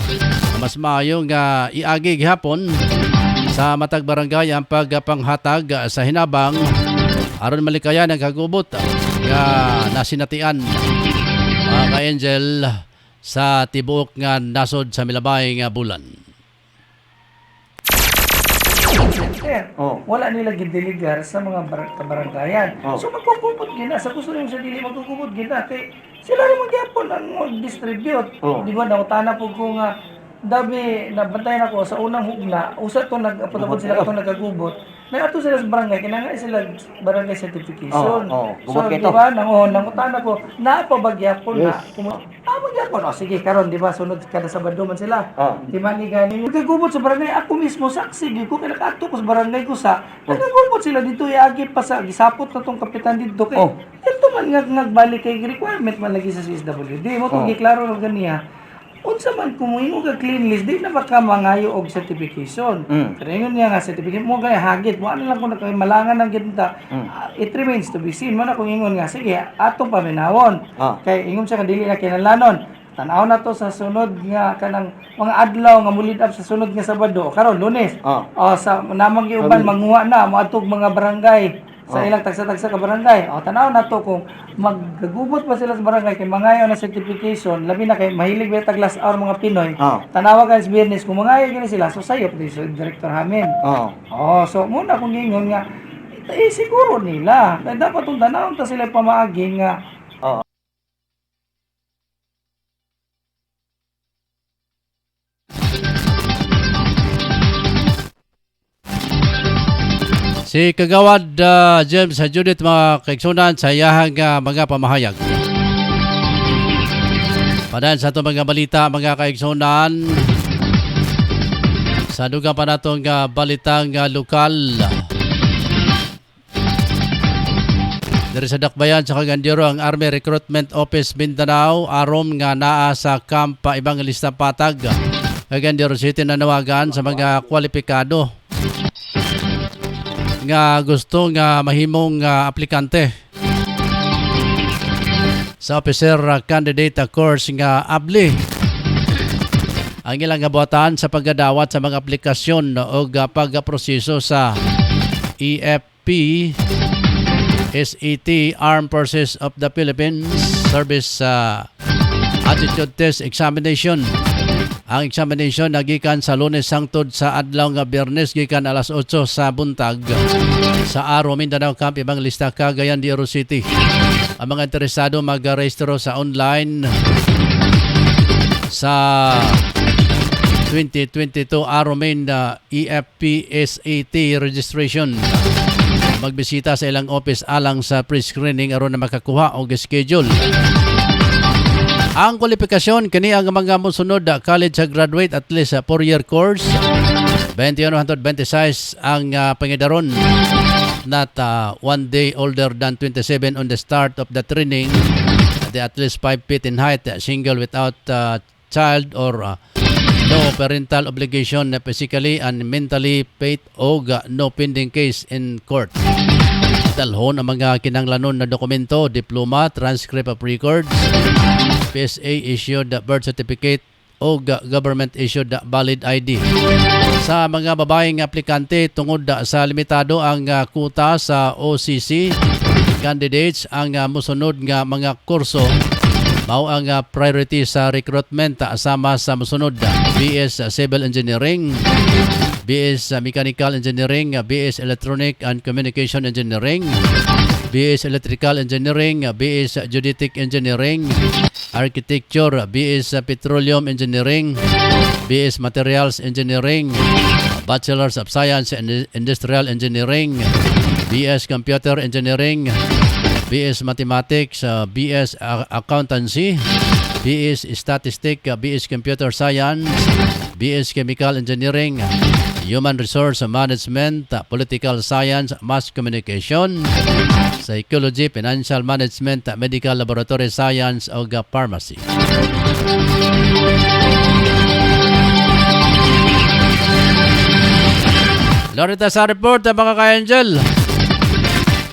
mas maayo nga iagi gihapon sa matag barangay ang pagpanghatag sa hinabang aron malikayan ang kagubot nga nasinatian mga ka-Angel sa tibuok nga nasod sa milabay nga bulan. Wala nila gideligar sa mga kabarangayan. So magkukupot gina sa gusto nyo sa dili magkukupot gina kay sila rin magyapon ang mag-distribute. Di ba nautana po ko nga dabi nabantayan ako sa unang hugna usa to nagapot-apot sila katong nagagubot na ato sila sa barangay kinangay sila barangay certification. So di ba nangutana ko napabagyapon na magyapon sige karon di ba sunod kada Sabado man sila di man gani nagagubot sa barangay ako mismo saksi di ko kay nakaadto ko sa barangay ko sa nagagubot sila dito iagi pa sa gisapot na tong kapitan dito kay ito man nagbalik kay requirement man lagi sa CSWD mo tong giklaro no ganiya. Unsa man kumuingo ka clean list di na baka mangayo og certification. Pero yun nga certificate mo kay hagit mo ano lang kung malangan ng ginta. It remains to be seen mo na kung ingon nga sige atong paminawon. Kay ingon siya kadili na kinahanglanon. Tanaw na to sa sunod nga kanang mga adlaw nga mulid up sa sunod nga Sabado karon Lunes. Sa namang giuban manguha na moadtog mga barangay sa ilang tagsa-tagsa ka barangay. Tanaw na to kung maggagubot pa sila sa barangay kay mangayo na certification, labi na kay mahilig ba tag last hour mga Pinoy. Tanawa ka sa business kung mangayo gini sila so sayop di so director hamin. So muna kung gingon nga siguro nila kay dapat tong tanaw ta sila pamaagi nga si Kagawad James Judith mga kaiksunan sa iyahang mga pamahayag. Padaan sa itong mga balita mga kaiksunan sa dugang pa natong balitang lokal. Dari sa Dakbayan sa Kagandiro ang Army Recruitment Office Mindanao arom nga naa sa camp ibang lista patag. Kagandiro City nanawagan sa mga kwalipikado nga gusto nga mahimong aplikante sa officer candidate course nga abli ang ilang gabuatan sa paggadawat sa mga aplikasyon o pagproseso sa EFP SET Armed Forces of the Philippines Service Attitude Test Examination. Ang examination nagikan sa Lunes hangtod sa adlaw nga Biyernes gikan alas 8 sa buntag sa Aro Mindanao Camp ibang lista Cagayan de Oro City. Ang mga interesado mag-rehistro sa online sa 2022 Aro Main EFP SAT registration. Magbisita sa ilang office alang sa pre-screening aron na makakuha og schedule. Ang kwalifikasyon kini ang mga mosunod college graduate at least 4-year course 2126 ang pangidaron not 1 day older than 27 on the start of the training at least 5 feet in height single without child or no parental obligation physically and mentally paid o no pending case in court. Dalhon ang mga kinanglanon na dokumento, diploma, transcript of records, PSA issued birth certificate o government issued valid ID. Sa mga babaeng aplikante tungod sa limitado ang kuta sa OCC, candidates ang musunod nga mga kurso mao ang priority sa recruitment asama sa musunod BS Civil Engineering, BS Mechanical Engineering, BS Electronic and Communication Engineering, BS Electrical Engineering, BS Geodetic Engineering, Architecture, BS Petroleum Engineering, BS Materials Engineering, Bachelors of Science in Industrial Engineering, BS Computer Engineering, BS Mathematics, BS Accountancy, BS Statistics, BS Computer Science, BS Chemical Engineering, Human Resource Management, Political Science, Mass Communication, Psychology, Financial Management, Medical Laboratory Science o Pharmacy. Lorita sa report mga ka-angel.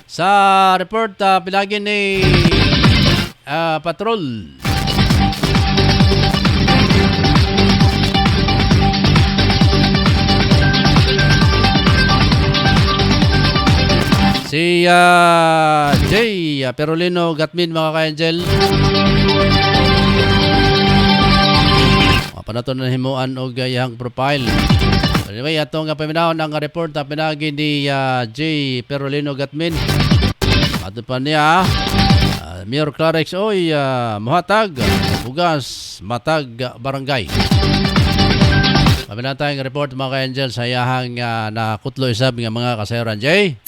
Sa report pinagi ni Patrol. Si Jay Perolino Gatmin mga ka-angel. Panaton na himuan o gayang profile. Anyway, atong paminahon ang report na pinagi ni Jay Perolino Gatmin. Ato pa niya, Mayor Clarex oy muhatag, bugas, matag, barangay. Paminahon tayong report mga ka-angel sa iyahang nakutlo isab ng mga kasayaran. Jay?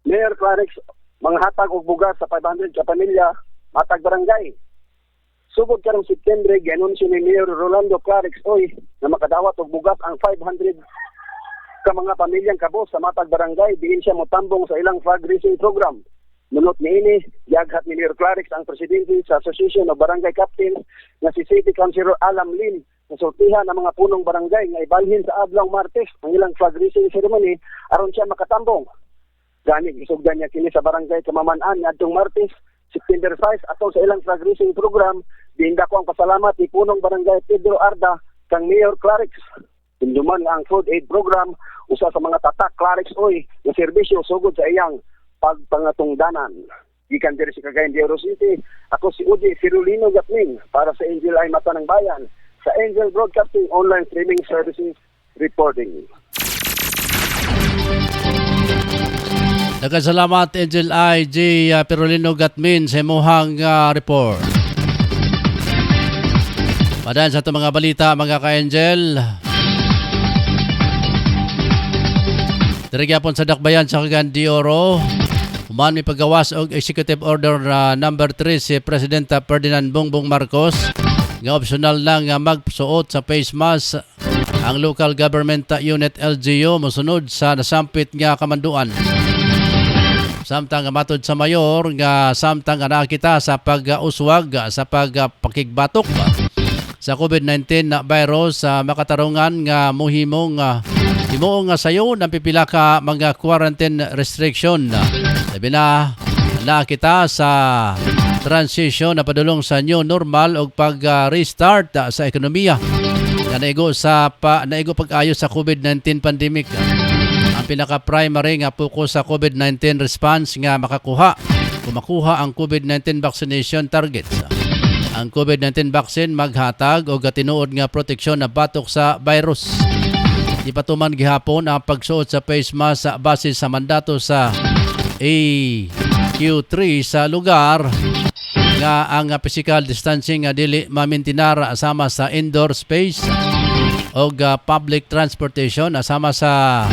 Mayor Clarex, mga hatag og bugas sa 500 ka pamilya, matag barangay. Sugod karong September, gianunsyo ni Mayor Rolando Clarex oy na makadawat og bugas ang 500 ka mga pamilyang kabos sa matag barangay diin siya motambong sa ilang fundraising program. Nunot niini, giaghat ni Mayor Clarex ang presidente sa Association of Barangay Captains nga si City Councilor Alam Lim na sortihan ang mga punong barangay nga ibalhin sa adlaw Martes ang ilang fundraising ceremony aron siya makatambong. Gani isugdan niya kini sa barangay Kamaman-an adtong Martes September 5 atol sa ilang fundraising program. Diinda ko ang pasalamat ni punong barangay Pedro Arda kang Mayor Clarex. Hinduman ang food aid program usa sa mga tatak Clarex oy na serbisyo sugod sa iyang pagpangatungdanan. Gikan diri sa Cagayan de Oro City, ako si Udi Firulino Gatmin para sa Angel Ay Mata ng Bayan sa Angel Broadcasting Online Streaming Services Reporting. Nagkasalamat Angel I. J. Perolino Gatmin sa imuhang report. Padaan sa itong mga balita mga ka-angel. Dirigyapon sa Dakbayan sa Cagayan de Oro. Human may paggawas og Executive Order number 3 si President Ferdinand Bongbong Marcos nga optional lang magsuot sa face mask ang local government unit LGU mosunod sa nasampit nga kamanduan. Samtang matod sa mayor nga samtang nakita sa pag-uswag sa pagpakigbatok sa COVID-19 na virus sa makatarungan nga muhimong himuong sayo ng pipila ka mga quarantine restriction. Sabi na nakita sa transition na padulong sa new normal o pag-restart sa ekonomiya na naigo pag-ayos sa COVID-19 pandemic. Ang pinaka-primary nga focus sa COVID-19 response nga kumakuha ang COVID-19 vaccination targets. Ang COVID-19 vaccine maghatag o gatinuod nga proteksyon na batok sa virus. Ipatuman gihapon ang pagsuot sa face mask sa base sa mandato sa AQ3 sa lugar nga ang physical distancing nga dili mamintinar asama sa indoor space o public transportation asama sa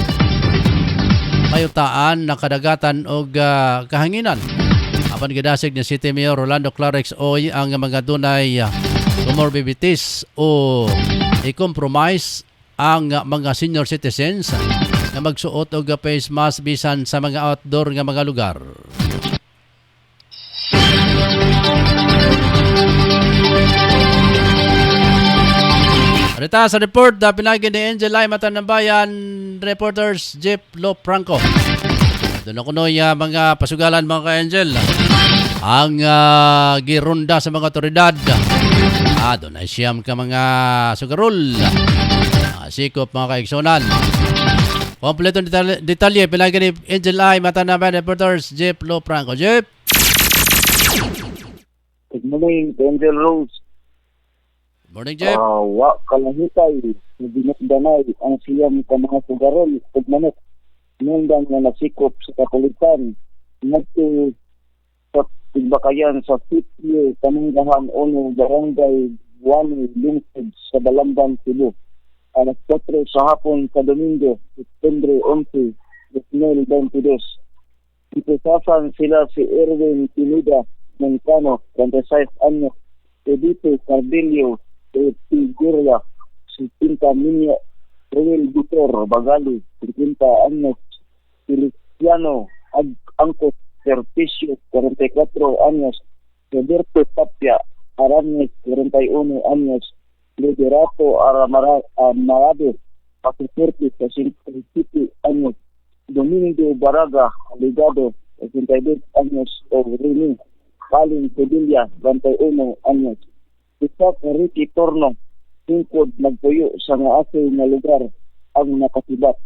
mayutaan na kadagatan o kahanginan. Apan gidasig ni City Mayor Rolando Clarex oy ang mga dunay comorbidities o i-compromise ang mga senior citizens na magsuot og face mask bisan sa mga outdoor nga mga lugar. Rita sa report na pinagi ni Angel Ay Mata ng Bayan reporters Jeep Lopranco. Doon ako mga pasugalan mga ka-Angel. Ang girunda sa mga otoridad. Doon ay siyam ka mga sugarol. Sikop mga kaigsunan. Kompleto detalye pinagi ni Angel I mata na ba reporters Jeff Lopranco. Jeff. Good morning, Angel Rose. Morning, Jeff. Wa kalahitay, binutdanay ang siyam ka mga sugarol, pagmanok, nundang na nasikop sa kapulitan, nagto sa tigbakayan sa sitio, Kamanggahan, Ono, Barangay, Buwani, Lungsod, sa Balamban, Cebu. Alas 4 sa hapon sa Domingo, September 11, 2022. Ipisasan sila si Erwin Pineda Moncano, 26 anyos, Edito Cardelio, Figueroa, 50 Minya, Roel Vitor Bagali, 30 anyos, Feliciano Angkos Serpicio, 44 anyos, Roberto Tapia Aranes, 41 anyos, Liderato Marado, Paciferti, 57 anyos, Domingo Baraga Ligado, 82 anyos, o Rini Kalin Sevilla, 21 anyos. Isa ka Ricky Torno, tungkod nagpuyo sa naasay na lugar ang nakasibat.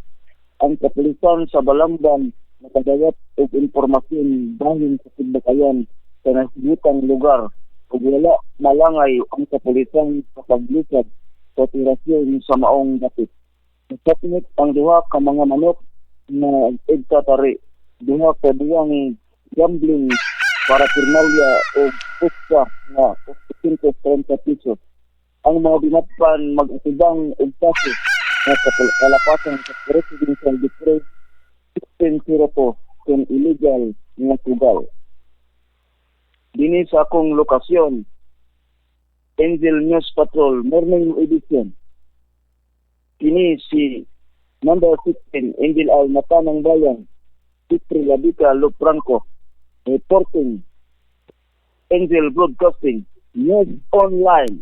Ang kapulisan sa Balamban nakadayat og impormasyon bahin sa tigbakayan sa nasibutang lugar ug wala malangay ang kapulisan sa paglisad sa operasyon sa maong dapit. Nasaknit ang duha ka mga manok na egtatari, duha ka duwang gambling para pirmalya o pusta na 530 pesos. Ang mga binatpan mag-atibang og kaso na kalapasan sa Presidential Decree 1602 kung illegal nga sugal. Dini sa akong lokasyon, Angel News Patrol, morning edition. Kini si number 16, Angel Al Matanang Bayan, Pitri Labika Lopranco, reporting Angel Broadcasting, News Online.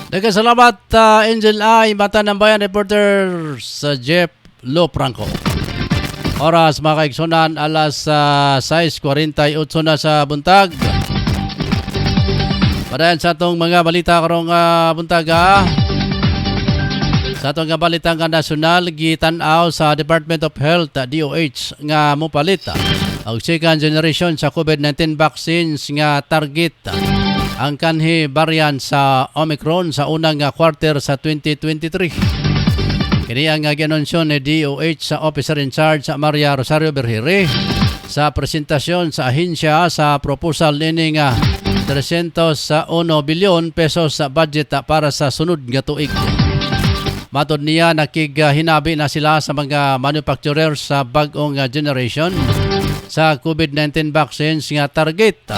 Nagkasalamat Angel I, Mata ng Bayan reporter sa Jeff Lopranco. Oras mga kaigsunan, alas 6:48 na sa buntag. Padayon sa atong mga balita karong buntag sa atong balita nga nasyonal, gitanaw sa Department of Health, DOH, nga mupalit ang second generation sa COVID-19 vaccines nga target ang kanhi variant sa Omicron sa unang quarter sa 2023. Kini ang gianunsyo ni DOH sa Officer in Charge sa Maria Rosario Berhire sa presentasyon sa ahensya sa proposal nini nga 301 bilyon pesos sa budget para sa sunod nga tuig. Matod niya nakighinabi na sila sa mga manufacturers sa bag-ong generation sa COVID-19 vaccines nga target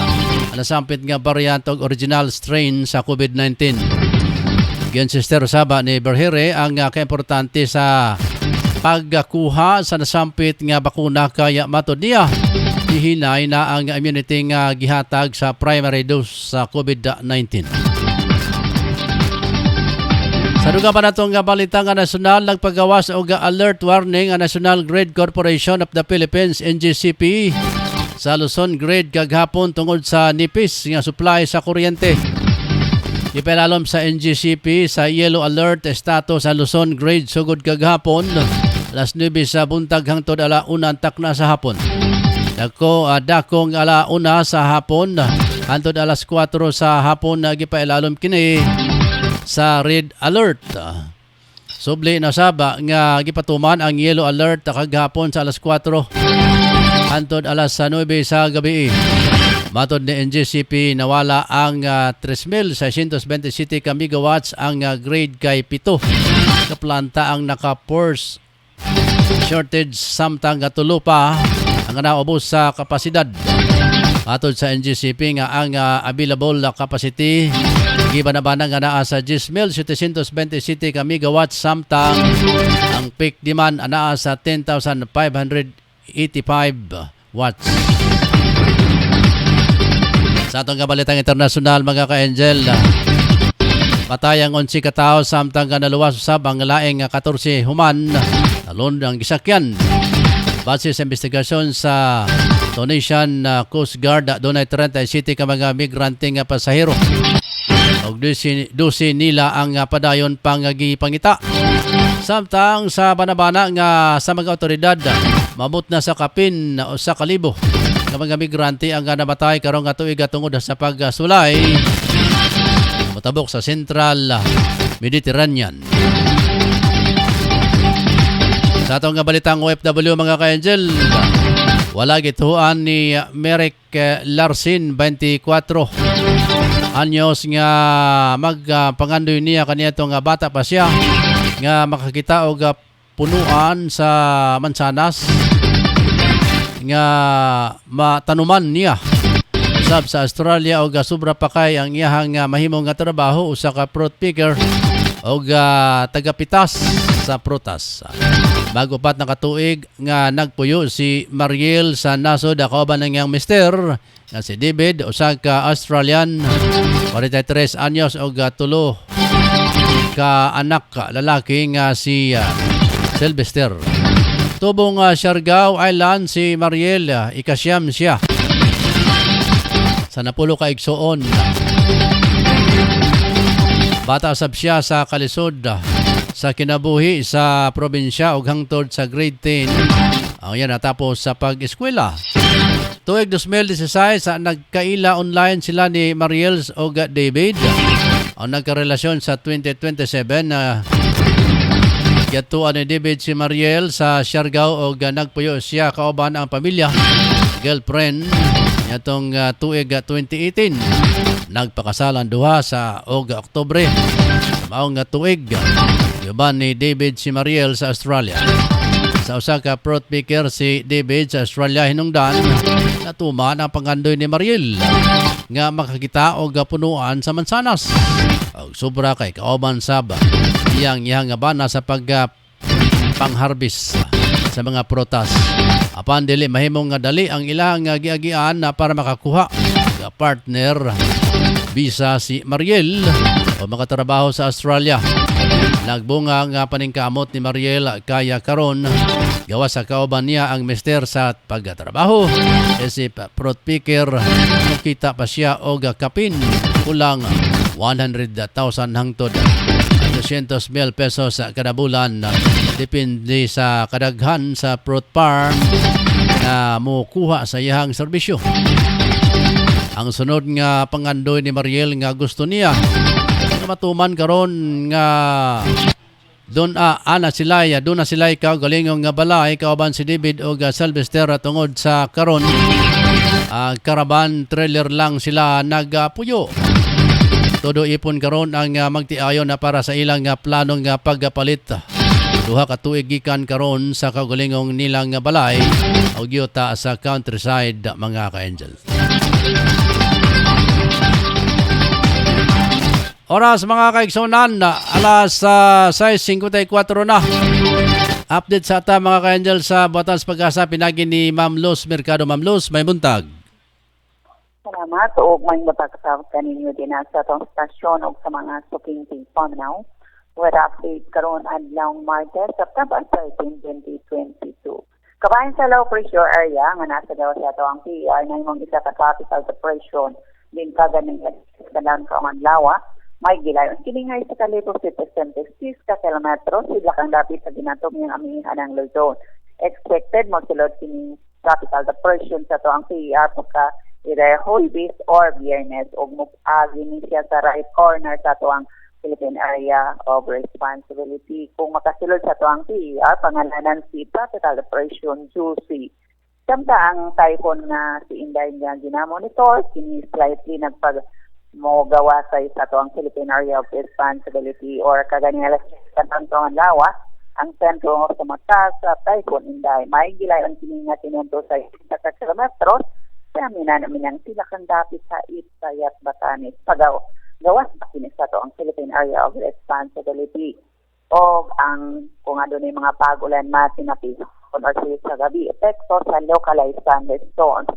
nasampit nga variant og original strain sa COVID-19. Giyan Sister Saba ni Berhire ang kaimportante sa pagkuha sa nasampit nga bakuna kaya matod niya hihinay na ang immunity nga gihatag sa primary dose sa COVID-19. Sa duga pa natong balita nga nasyonal, nagpagawas og alert warning ang National Grid Corporation of the Philippines, NGCP, sa Luzon Grid kaghapon tungod sa nipis nga supply sa kuryente. Ipalalom sa NGCP sa yellow alert status sa Luzon Grid sugod kaghapon alas 9 sa buntag hangtod ala 1 takna sa hapon. Dakong ala 1 sa hapon hangtod alas 4 sa hapon gipailalom kini sa red alert. Subli na saba nga gipatuman ang yellow alert kaghapon sa alas 4 hangtod alas 9 sa gabi. Matod ni NGCP nawala ang 3,627 ka megawatts ang grade kay 7 ka planta ang naka-force shortage samtang gatulo pa ang naubos sa kapasidad. Matod sa NGCP nga ang available na capacity gibanabana nga naa sa 10,727 ka megawatts samtang ang peak demand naa sa 10,585 watts. Sa atong kabalitang internasyonal mga ka-Angel, patay ang 11 katao samtang naluwas usab ang laing 14 human talon ang gisakyan. Base sa investigasyon sa Tunisian Coast Guard, doon ay 37 ka mga migrante nga pasahero og dusi nila ang padayon pangita. Samtang sa banabana nga sa mga otoridad mabot na sa kapin o sa kalibo nga mga migrante ang namatay karong tuig tungod sa pagsulay motabok sa Central Mediterranean. Sa atong balitang OFW mga ka-Angel, wala gituan ni Merrick Larsin, 24 anyos nga magpangandoy niya kaniya itong bata pa siya nga makakita og punuan sa mansanas nga matanuman niya. Usab sa Australia og sobra pa kay ang iyahang mahimong nga trabaho usa ka fruit picker og tagapitas sa prutas. Bago pat nakatuig nga nagpuyo si Mariel sa nasod kauban ng iyang mister nga si David, usa ka Australian 43 anyos og tulo ka anak lalaki nga si Sylvester. Tubong Siargao Island si Mariel, ikasyam siya sa napulo ka igsuon. Bata sab siya sa kalisod sa kinabuhi sa probinsya ug hangtod sa grade 10 ang yan natapos sa pag-eskwela. Tuig 2016 sa nagkaila online sila ni Mariel ug David. Ang nagkarelasyon sa 2027 na gatuan ni David si Mariel sa Siargao ug nagpuyo siya kauban ang pamilya girlfriend nitong tuig 2018. Nagpakasalan duha sa Oktubre maong tuig yuban ni David si Mariel sa Australia. Sa usa ka fruit picker si David sa Australia hinungdan natuman ang pangandoy ni Mariel nga makakita og punuan sa mansanas. Og sobra kay kauban sab iyang bana sa pang-harvest sa mga prutas. Apan dili mahimong nga dali ang ilang giagian na para makakuha nga partner visa si Mariel o makatrabaho sa Australia. Nagbunga nga paningkamot ni Mariel kaya karon gawa sa kauban niya ang mister sa pagtrabaho isip fruit picker kita pa siya og kapin kulang 100,000 hangtod 200,000 pesos kada bulan depende sa kadaghan sa fruit farm na mokuha sa iyang serbisyo. Ang sunod nga pangandoy ni Mariel nga gusto niya matuman karon nga doon na sila ikaw galingong nga balay kauban si David o Sylvester tungod sa karon caravan trailer lang sila nagpuyo. Todo ipon karon ang magtiayon na para sa ilang planong pagpalit. Duha ka tuig gikan karon sa kaugalingong nilang balay o giyota sa countryside mga ka-Angel. Oras mga kaigsunan, alas 6:54 na. Update sa ata mga ka-Angel sa Buwatan Pag-asa pinagi ni Ma'am Luz Mercado. Ma'am Luz, may buntag. Salamat o may matagsaw kaninyo din sa itong stasyon o sa mga suking paminaw. With update karon adlaw Martes, September 13, 2022. Kabayan sa low pressure area nga nasa daw sa ito ang PER na imong isa ka capital depression din kaganing kalang kamanlawa. May gilayon kilingay sa kalibo 76 ka kilometro sila kang dapit sa ginatong niyang amihan ng Luzon. Expected mo sulod kini capital depression sa to ang PER pagka either Hulbis or Biyernes o mupagi siya sa right corner sa to ang Philippine Area of Responsibility. Kung makasulod sa to ang PER, pangalanan si Capital Depression Juicy. Samta ang typhoon nga si Inday nga ginamonitor, kini slightly mo gawa sa isa to ang Philippine Area of Responsibility or kaganyalas katantong lawa ang sentro sa mata sa Typhoon Inday. May gilayon kini nga tinento sa 1 kilometros sa namin ang sila kang dapit sa Itayat Batanes. Gawas pa kini sa to ang Philippine Area of Responsibility. O ang kung ano ni mga pagulan matinapi or sa gabi epekto sa localized thunderstorms.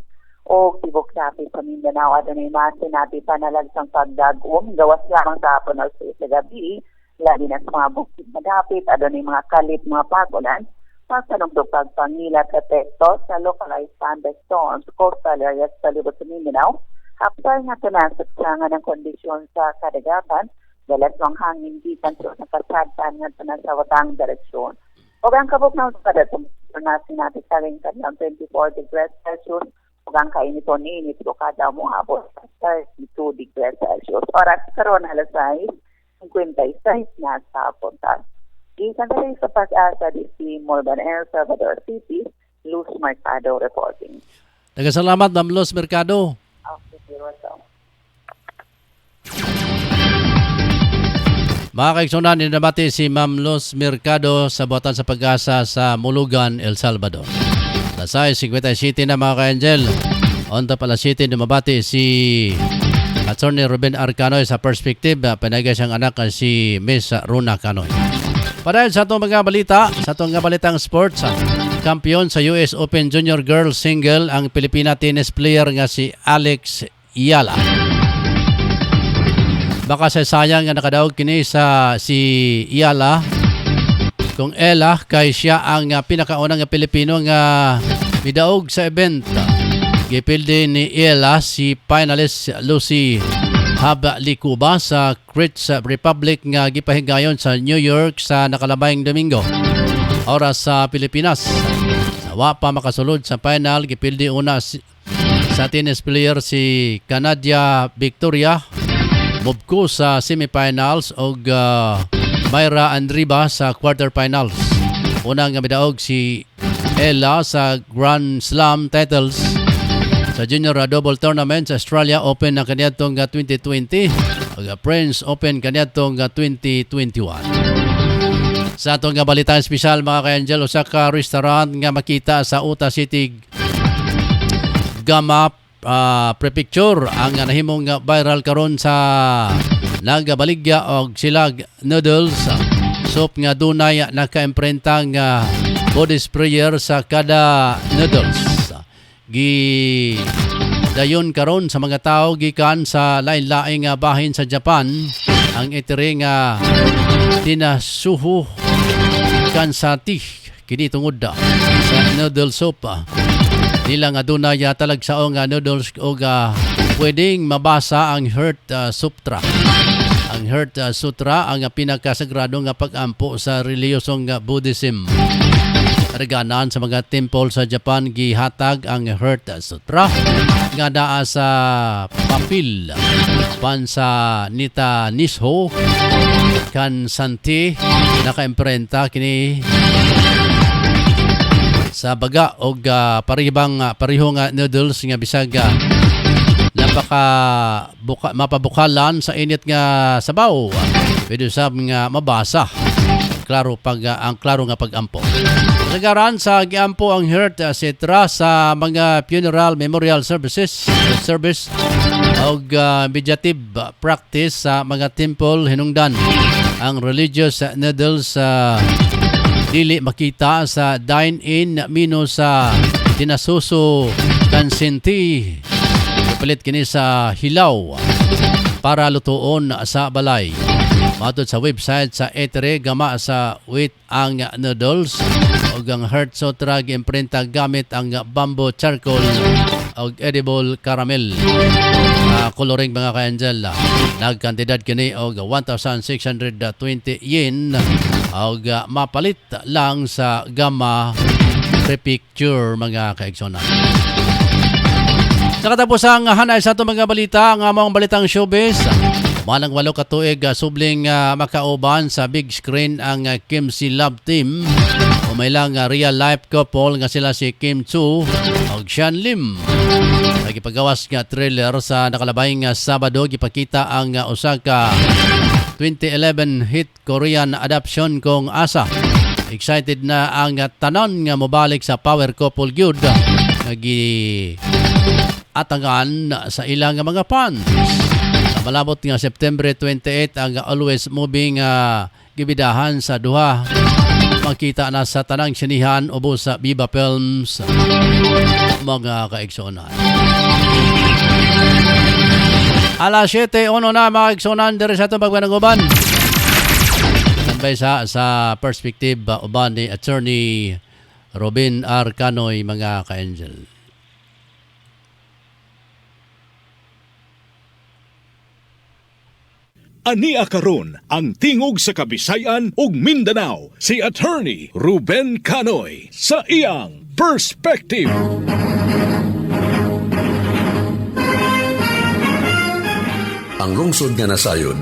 O tibok sapi sa Mindanao at ano yung mga sinabi panalagsang pagdagum gawas lamang sa hapon o sa gabi lagi na sa mga bukid madapit at ano yung mga kalit mga pagulan pasanugdog pagpangilat epekto sa localized thunderstorms coastal areas sa libot sa Mindanao Hapsay nga tunasot sa nga ng kondisyon sa kadagatan, dalas ng hangin gikan sa kasadpan nga sa watang direksyon. O ang kabuknaw sa kadatum, natin natin sa rin kanilang 24 degrees Celsius, o ang kainiton init o kada mo habot sa 32 degrees Celsius. Oras karon alas 6:56 na sa punta. Gikan rin sa pag-asa di si Morban El Salvador City, Luz Mercado reporting. Nagasalamat, Ma'am Luz Mercado. Okay, welcome. Mga kaigsunan, ninabati si Ma'am Luz Mercado sa buhatan sa pag-asa sa Mulugan, El Salvador. Lasay 57 na mga ka-angel. On top alas 7, dumabati si Attorney Ruben R. Canoy sa Perspective. Panagay siyang anak si Miss Runa Canoy. Para sa itong mga balita, sa itong mga balitang sports, kampiyon sa US Open Junior Girls Single ang Pilipina tennis player nga si Alex Iyala. Baka sa sayang nga nakadaog kini sa si Iyala kung Ella kay siya ang pinakaunang nga Pilipino nga midaog sa event. Gipildi ni Ella si finalist Lucy Hablikuba sa Crits Republic nga gipahigayon sa New York sa nakalabayng Domingo. Oras sa Pilipinas. Sawa pa makasulod sa final, gipildi una sa tennis player si Canadia Victoria Mobco sa semifinals o Mayra Andriba sa quarterfinals. Unang midaog si Ella sa Grand Slam titles sa Junior Double Tournament sa Australia Open na kaniadtong 2020 o Prince Open kaniadtong 2021. Sa atong balitang espesyal mga ka-angel, usa ka restaurant nga makita sa Uta City Gama Prefecture ang nahimong viral karon sa nagabaligya og silag noodles soup nga dunay naka-imprenta nga body sprayer sa kada noodles. Dayon karon sa mga tao gikan sa lain-laing bahin sa Japan ang itiri nga tinasuho kansati kini tungod sa noodle soup. Nila nga dunay talagsaong noodles o pwedeng mabasa ang Heart Sutra. Ang Heart Sutra ang pinakasagrado nga pag-ampo sa reliyosong Buddhism. Reganan sa mga temple sa Japan gihatag ang Heart Sutra nga naa sa papel pansa Nita Nisho kan Santi naka-imprenta kini sa baga og parihong noodles nga bisag mapabukalan sa init nga sabaw. Pwede sab nga mabasa. Klaro ang klaro nga pag-ampo. Nagaran sa giampo ang Heart Sutra sa mga funeral memorial service og meditative practice sa mga temple hinungdan. Ang religious noodles dili makita sa dine-in menu sa tinasuso kansinti. Palit kini sa hilaw para lutuon sa balay. Matod sa website sa Etere, gama sa wheat ang noodles o ang Heart Sutra giimprenta gamit ang bamboo charcoal o edible caramel. Coloring mga ka-angel. Nagkantidad kini og 1,620 yen o mapalit lang sa Gama Prefecture mga ka-eksona. Nakatapos ang hanay sa itong mga balita, ang amang balitang showbiz. Malang 8 ka tuig subling makauban sa big screen ang Kim Si Love Team. Umaylang real life couple nga sila si Kim Chu ug Sean Lim. Nagipagawas nga trailer sa nakalabayng Sabado gipakita ang usa ka 2011 hit Korean adaptation kong Asa. Excited na ang tanan nga mobalik sa power couple gyud atangan sa ilang mga fans. Sa malabot nga September 28 ang Always Moving gibidahan sa duha. Makita na sa tanang sinihan ubos sa Viva Films mga kaigsonan. Alas 7:01 na mga kaigsonan diri sa itong pagpanaguban. Tambay sa Perspective uban ni Attorney Ruben R. Canoy mga ka-angel. Ania karon ang tingog sa Kabisayan ug Mindanao si Attorney Ruben Canoy sa iyang Perspective. Ang lungsod nga nasayod,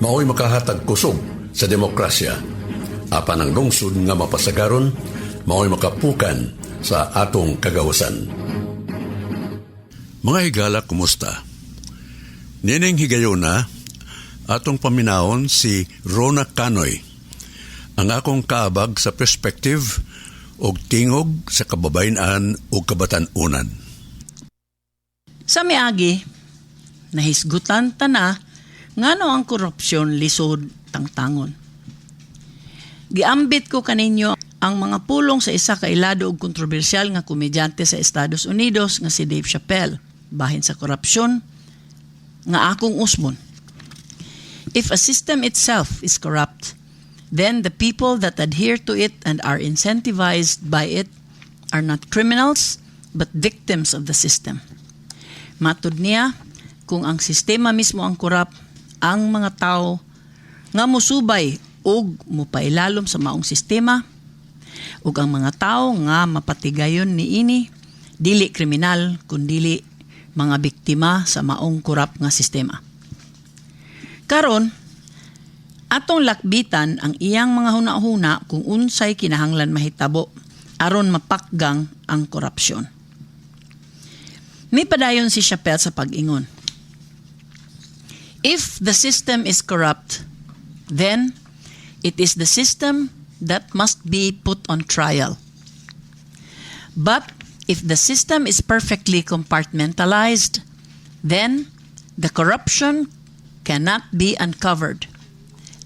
mao'y makahatag kusog sa demokrasya. Apan ang lungsod nga mapasagaron, mao'y makapukan sa atong kagawasan. Mga higala, kumusta? Nining higayona, atong paminahon si Rona Canoy, ang akong kaabag sa Perspective og tingog sa kababayenan ug kabatan-unan. Sa miagi, nahisgutan ta na ngano ang korupsyon lisod tangtangon. Giambit ko kaninyo ang mga pulong sa isa ka ilado ug kontrobersyal nga komedyante sa Estados Unidos nga si Dave Chappelle bahin sa korupsyon nga akong usbon. If a system itself is corrupt, then the people that adhere to it and are incentivized by it are not criminals but victims of the system. Matud niya, kung ang sistema mismo ang korap, ang mga tao nga musubay ug mupailalom sa maong sistema ug ang mga tao nga mapatigayon niini dili kriminal kundi mga biktima sa maong korap nga sistema. Karon, atong lakbitan ang iyang mga hunahuna kung unsay kinahanglan mahitabo aron mapakgang ang korupsyon. May padayon si Chappelle sa pag-ingon. If the system is corrupt, then it is the system that must be put on trial. But if the system is perfectly compartmentalized, then the corruption cannot be uncovered.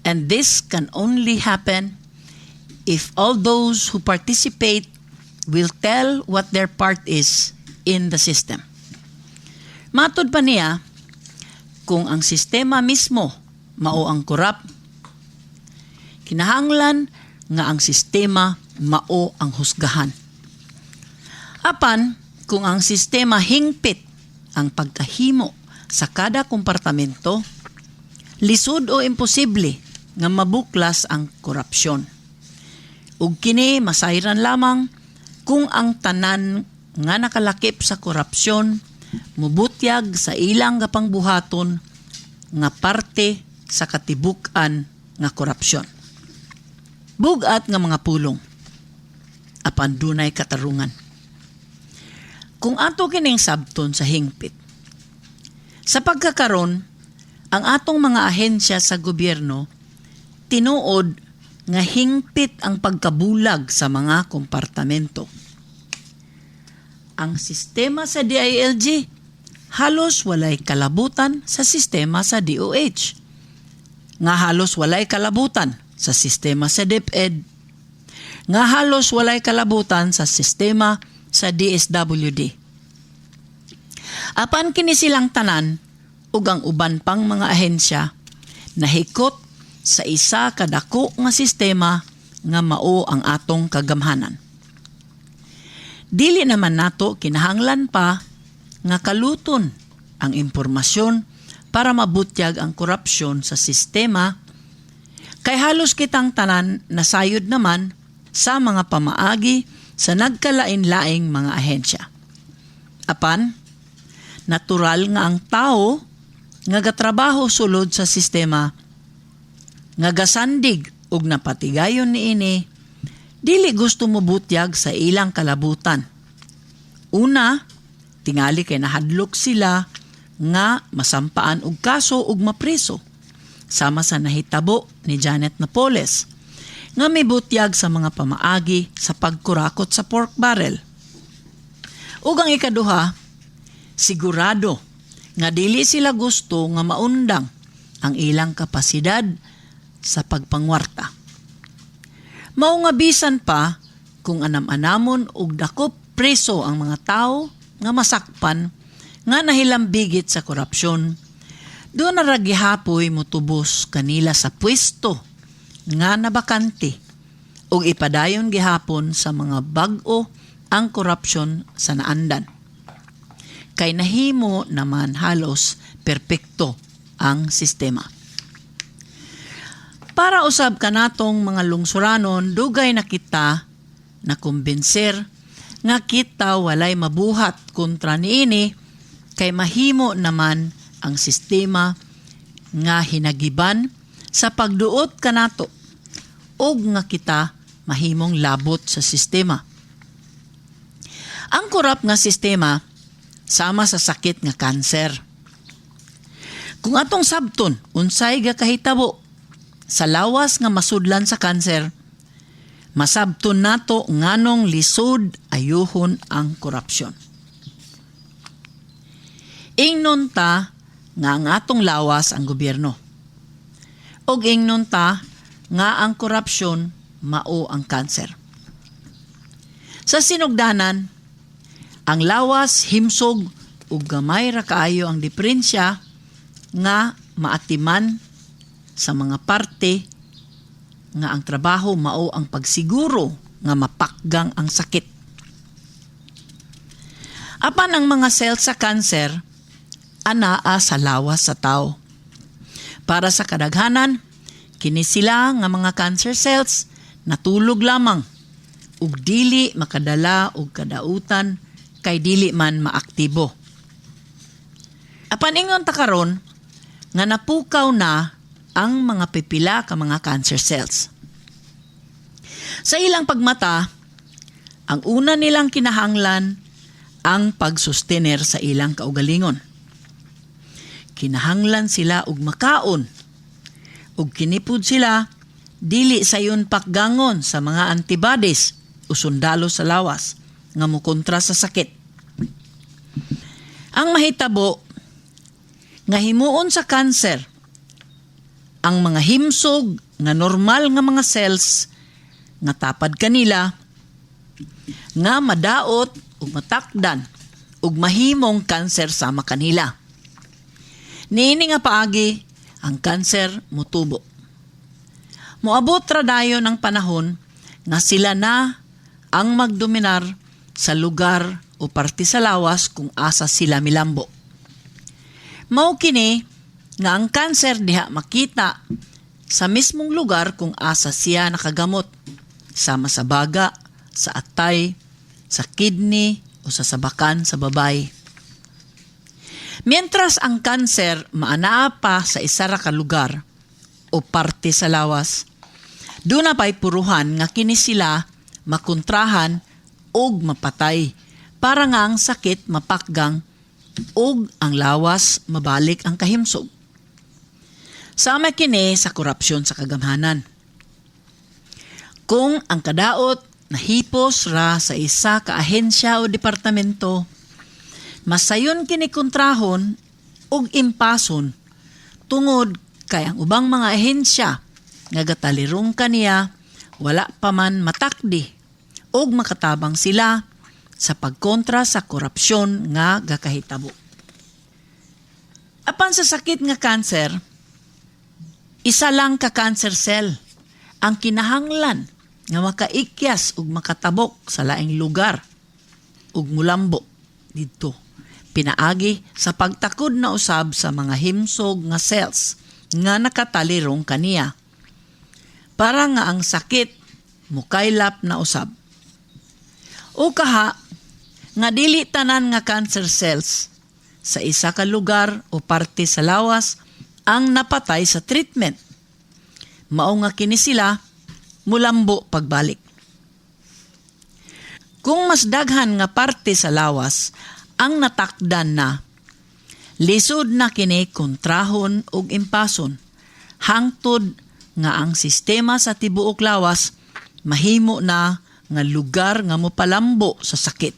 And this can only happen if all those who participate will tell what their part is in the system. Matud pa niya, kung ang sistema mismo mao ang korap, kinahanglan nga ang sistema mao ang husgahan. Apan, kung ang sistema hingpit ang pagkahimo sa kada kompartamento, lisod o imposible nga mabuklas ang korupsyon. Ug kini masayran lamang kung ang tanan nga nakalakip sa korupsyon mubutyag sa ilang gapangbuhaton nga parte sa katibuk-an nga korupsyon. Bugat nga mga pulong, apan dunay katarungan. Kung ato kining sabton sa hingpit, sa pagkakaron, ang atong mga ahensya sa gobyerno tinuod nga hingpit ang pagkabulag sa mga kompartamento. Ang sistema sa DILG halos walay kalabutan sa sistema sa DOH. Nga halos walay kalabutan sa sistema sa DepEd. Nga halos walay kalabutan sa sistema sa DSWD. Apan kini silang tanan ug ang uban pang mga ahensya nahikot sa isa kadako nga sistema nga mao ang atong kagamhanan. Dili naman nato kinahanglan pa nga kaluton ang impormasyon para mabutyag ang korupsyon sa sistema kay halos kitang tanan nasayod naman sa mga pamaagi sa nagkalain-laing mga ahensya. Apan, natural nga ang tao nga gatrabaho sulod sa sistema nga gasandig ug napatigayon niini dili gusto mo butyag sa ilang kalabutan. Una, tingali kay nahadlok sila nga masampaan og kaso ug mapriso. Sama sa nahitabo ni Janet Napoles nga may butyag sa mga pamaagi sa pagkurakot sa pork barrel. Ug ang ikaduha, sigurado nga dili sila gusto nga maundang ang ilang kapasidad sa pagpangwarta. Mao nga bisan pa kung anam-anamon og dakop preso ang mga tao nga masakpan nga nahilambigit sa korupsyon, doon na ragihapoy motubos kanila sa pwesto nga nabakante ug ipadayon gihapon sa mga bag-o ang korupsyon sa naandan. Kay nahimo naman halos perpekto ang sistema. Para usab kanatong mga lungsuranon, dugay na kita na kumbinser nga kita walay mabuhat kontra niini kay mahimo naman ang sistema nga hinagiban sa pagduot kanato og nga kita mahimong labot sa sistema. Ang korap nga sistema sama sa sakit nga kanser. Kung atong sabton unsay gakahitabo sa lawas nga masudlan sa kanser, masabton nato nganong lisod ayuhon ang korupsyon. Ingnon ta nga ang atong lawas ang gobyerno. Og ingnon ta nga ang korupsyon mao ang kanser. Sa sinugdanan, ang lawas himsog ug gamay ra kaayo ang diferensya nga maatiman sa mga parte nga ang trabaho mao ang pagsiguro nga mapakgang ang sakit. Apan ang mga cells sa kanser anaa sa lawas sa tao. Para sa kadaghanan, kini sila nga mga cancer cells natulog lamang ug dili makadala og kadautan kay dili man maaktibo. Apan ingon ta karon nga napukaw na ang mga pipila ka mga cancer cells. Sa ilang pagmata, ang una nilang kinahanglan ang pagsustener sa ilang kaugalingon. Kinahanglan sila og makaon ug kinipud sila dili sayon pakgangon sa mga antibodies o sundalo sa lawas nga mokontra sa sakit. Ang mahitabo nga himuon sa kanser ang mga himsog nga normal nga mga cells nga tapad kanila nga madaot ug matakdan ug mahimong kanser sama kanila. Niini nga paagi ang kanser motubo. Moabot ra dayon ang panahon nga sila na ang magdominar sa lugar o parte sa lawas kung asa sila milambo. Mao kini nga ang kanser diha makita sa mismong lugar kung asa siya nakagamot, sama sa baga, sa atay, sa kidney o sa sabakan sa babay. Mientras ang kanser maanaa pa sa isa ra ka lugar o parte sa lawas, doon na pa'y puruhan nga kini sila makontrahan og mapatay para nga ang sakit mapakgang og ang lawas mabalik ang kahimsog. Sama kini sa korupsyon sa kagamhanan. Kung ang kadaot nahipos ra sa isa ka ahensya o departamento, masayon kini kontrahon og impason tungod kay ang ubang mga ahensya nga gatalirong kaniya wala pa man matakdi og makatabang sila sa pagkontra sa korupsyon nga gakahitabo. Apan sa sakit nga kanser, isa lang ka cancer cell ang kinahanglan nga makaikyas ug makatabok sa laing lugar ug mulambo didto pinaagi sa pagtakod na usab sa mga himsog nga cells nga nakatalirong kaniya para nga ang sakit mukaylap na usab. O kaha nga dili tanan nga cancer cells sa isa ka lugar o parte sa lawas ang napatay sa treatment. Mao nga kini sila mulambo pagbalik. Kung mas daghan nga parte sa lawas ang natakdan na, lisod na kini kontrahon og impason hangtod nga ang sistema sa tibuok lawas mahimo na nga lugar nga mopalambo sa sakit.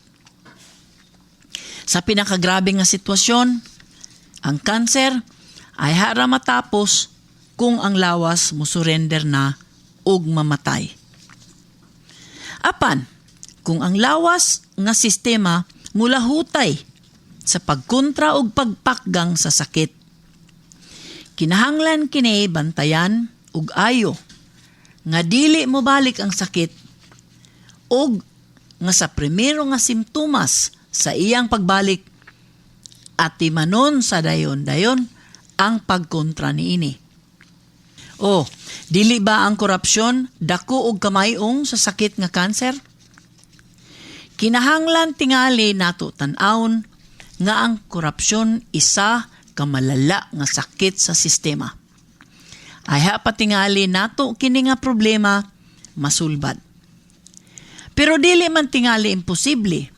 Sa pinakagrabe nga sitwasyon, ang kanser ay hara matapos kung ang lawas musurrender na ug mamatay. Apan, kung ang lawas nga sistema mulahutay sa pagkontra og pagpakgang sa sakit, kinahanglan kini bantayan ug ayo nga dili mo balik ang sakit ug nga sa primero nga simptomas sa iyang pagbalik at timanon sa dayon-dayon ang pagkontra niini. Oh, dili ba ang korupsyon dako og kamayong sa sakit nga kanser? Kinahanglan tingali nato tan-awon nga ang korupsyon isa ka malala nga sakit sa sistema. Ayha pa tingali nato kini nga problema masulbad. Pero dili man tingali imposible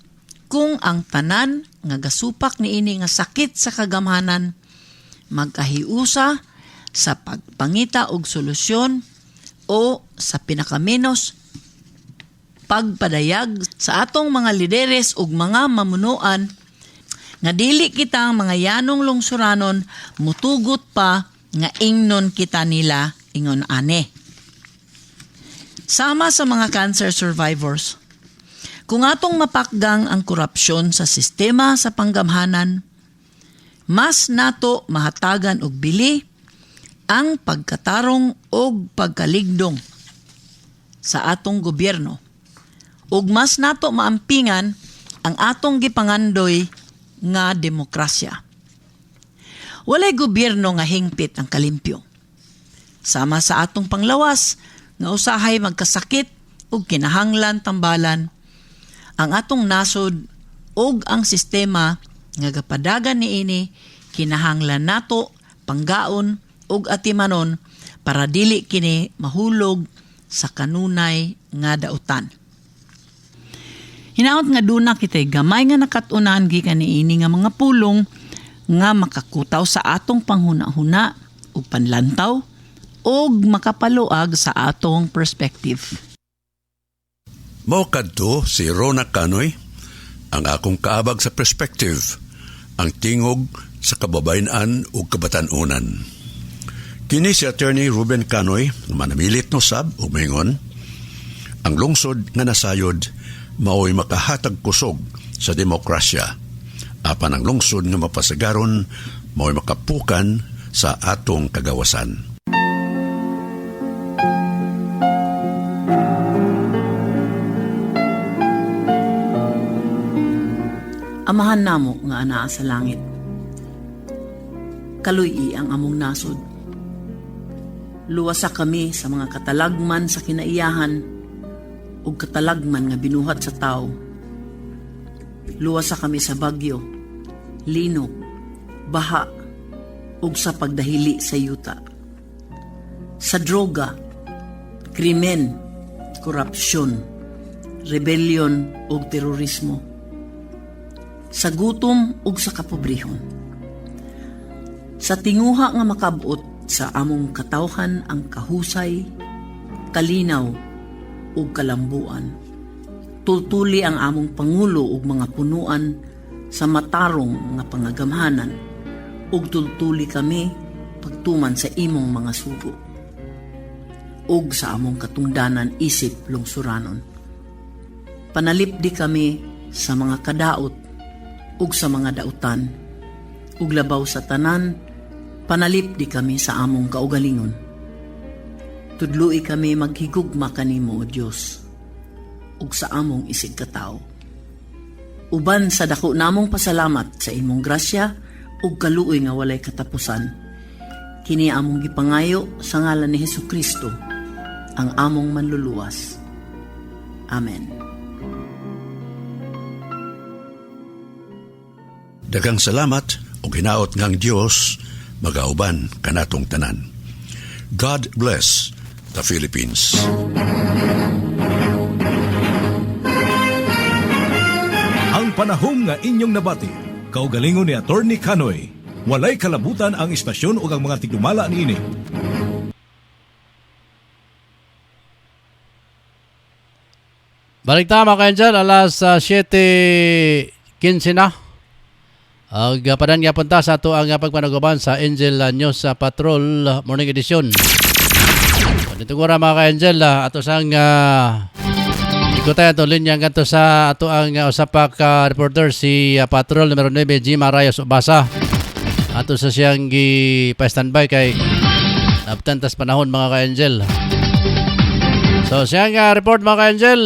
kung ang tanan nga gasupak niini nga sakit sa kagamhanan magkahiusa sa pagpangita og solusyon o sa pinakamenos pagpadayag sa atong mga lideres ug mga mamunuan nga dili kita mga yanong lungsuranon mutugot pa nga ingnon kita nila ingon ane. Sama sa mga cancer survivors, kung atong mapakgang ang korupsyon sa sistema sa panggamhanan, mas nato mahatagan og bili ang pagkatarong og pagkaligdong sa atong gobyerno ug mas nato maampingan ang atong gipangandoy nga demokrasya. Walay gobyerno nga hingpit ang kalimpyo. Sama sa atong panglawas nga usahay magkasakit ug kinahanglan tambalan ang atong nasod ug ang sistema nga gapadagan niini kinahanglan nato panggaon ug atimanon para dili kini mahulog sa kanunay nga dautan. Hinaot nga duna kitay gamay nga nakatunan gikan niini nga mga pulong nga makakutaw sa atong panghuna-huna ug panlantaw ug makapaluag sa atong perspective. Mao kadto si Rona Canoy, ang akong kaabag sa perspective, ang tingog sa kababayan ug kabatanunan. Kini si Attorney Ruben Canoy, manamilit no sab ug moingon, ang lungsod nga nasayod mao'y makahatag kusog sa demokrasya. Apan ang lungsod nga mapasagaron mao'y makapukan sa atong kagawasan. Amahan namo nga anaa sa langit. Kaluy ang among nasod. Luwasa kami sa mga katalagman sa kinaiyahan ug katalagman nga binuhat sa tao. Luwasa kami sa bagyo, linog, baha ug sa pagdahili sa yuta. Sa droga, krimen, korupsyon, rebellion ug terorismo. Sa gutom ug sa kapobrehon. Sa tinguha nga makabot sa among katawhan ang kahusay, kalinaw ug kalambuan. Tutuli ang among pangulo ug mga punuan sa matarong nga pangagamhanan ug tutuli kami pagtuman sa imong mga sugo ug sa among katungdanan isip lungsuranon. Panalipdi kami sa mga kadaot ug sa mga dautan ug labaw sa tanan panalipdi kami sa among kaugalingon. Tudloi kami maghigugma kanimo, O Dios, ug sa among isig katao. Uban sa dako namong pasalamat sa imong grasya ug kaluoy nga walay katapusan. Kini among gipangayo sa ngalan ni Hesukristo, ang among manluluwas. Amen. Daghang salamat o ginaot ngang Dios magauban kanatong tanan. God bless the Philippines. Ang panahom nga inyong nabati, kaugalingon ni Attorney Canoy, walay kalabutan ang istasyon o ang mga tigdumala niini. Balik tama kayo dyan, alas 7:15 na. Padan nga punta sa ito ang pagpanaguban sa Angel News Patrol Morning Edition. Dito ko ra mga ka-Angel, ato sang ikotay ato linya nga sa ato ang usapak reporter si Patrol numero 9 G. Marayos Ubasa. Ato sa siyang pa-standby kay nabtantas panahon mga ka-Angel. So siyang report mga ka-Angel,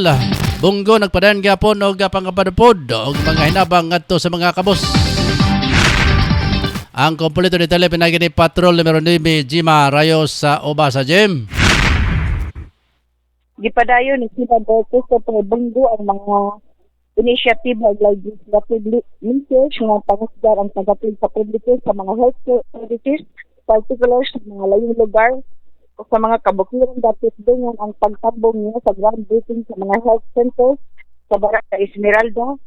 Bunggo nagpadayon gyapon og pangapadupod og mga hinabang ngadto sa mga kabos. Ang kompleto detalye pinagi ni Patrol numero 9 Jima Rayos sa Obasa. Jim. Gipadayon ni sila Dr. Christopher Bungo ang mga initiative ng legislative measures nga pangasgar ang paghatid sa publiko sa mga health services, particular sa mga layong lugar o sa mga kabukiran dapat dungan ang pagtabong niya sa groundbreaking sa mga health centers sa Barangay Esmeralda,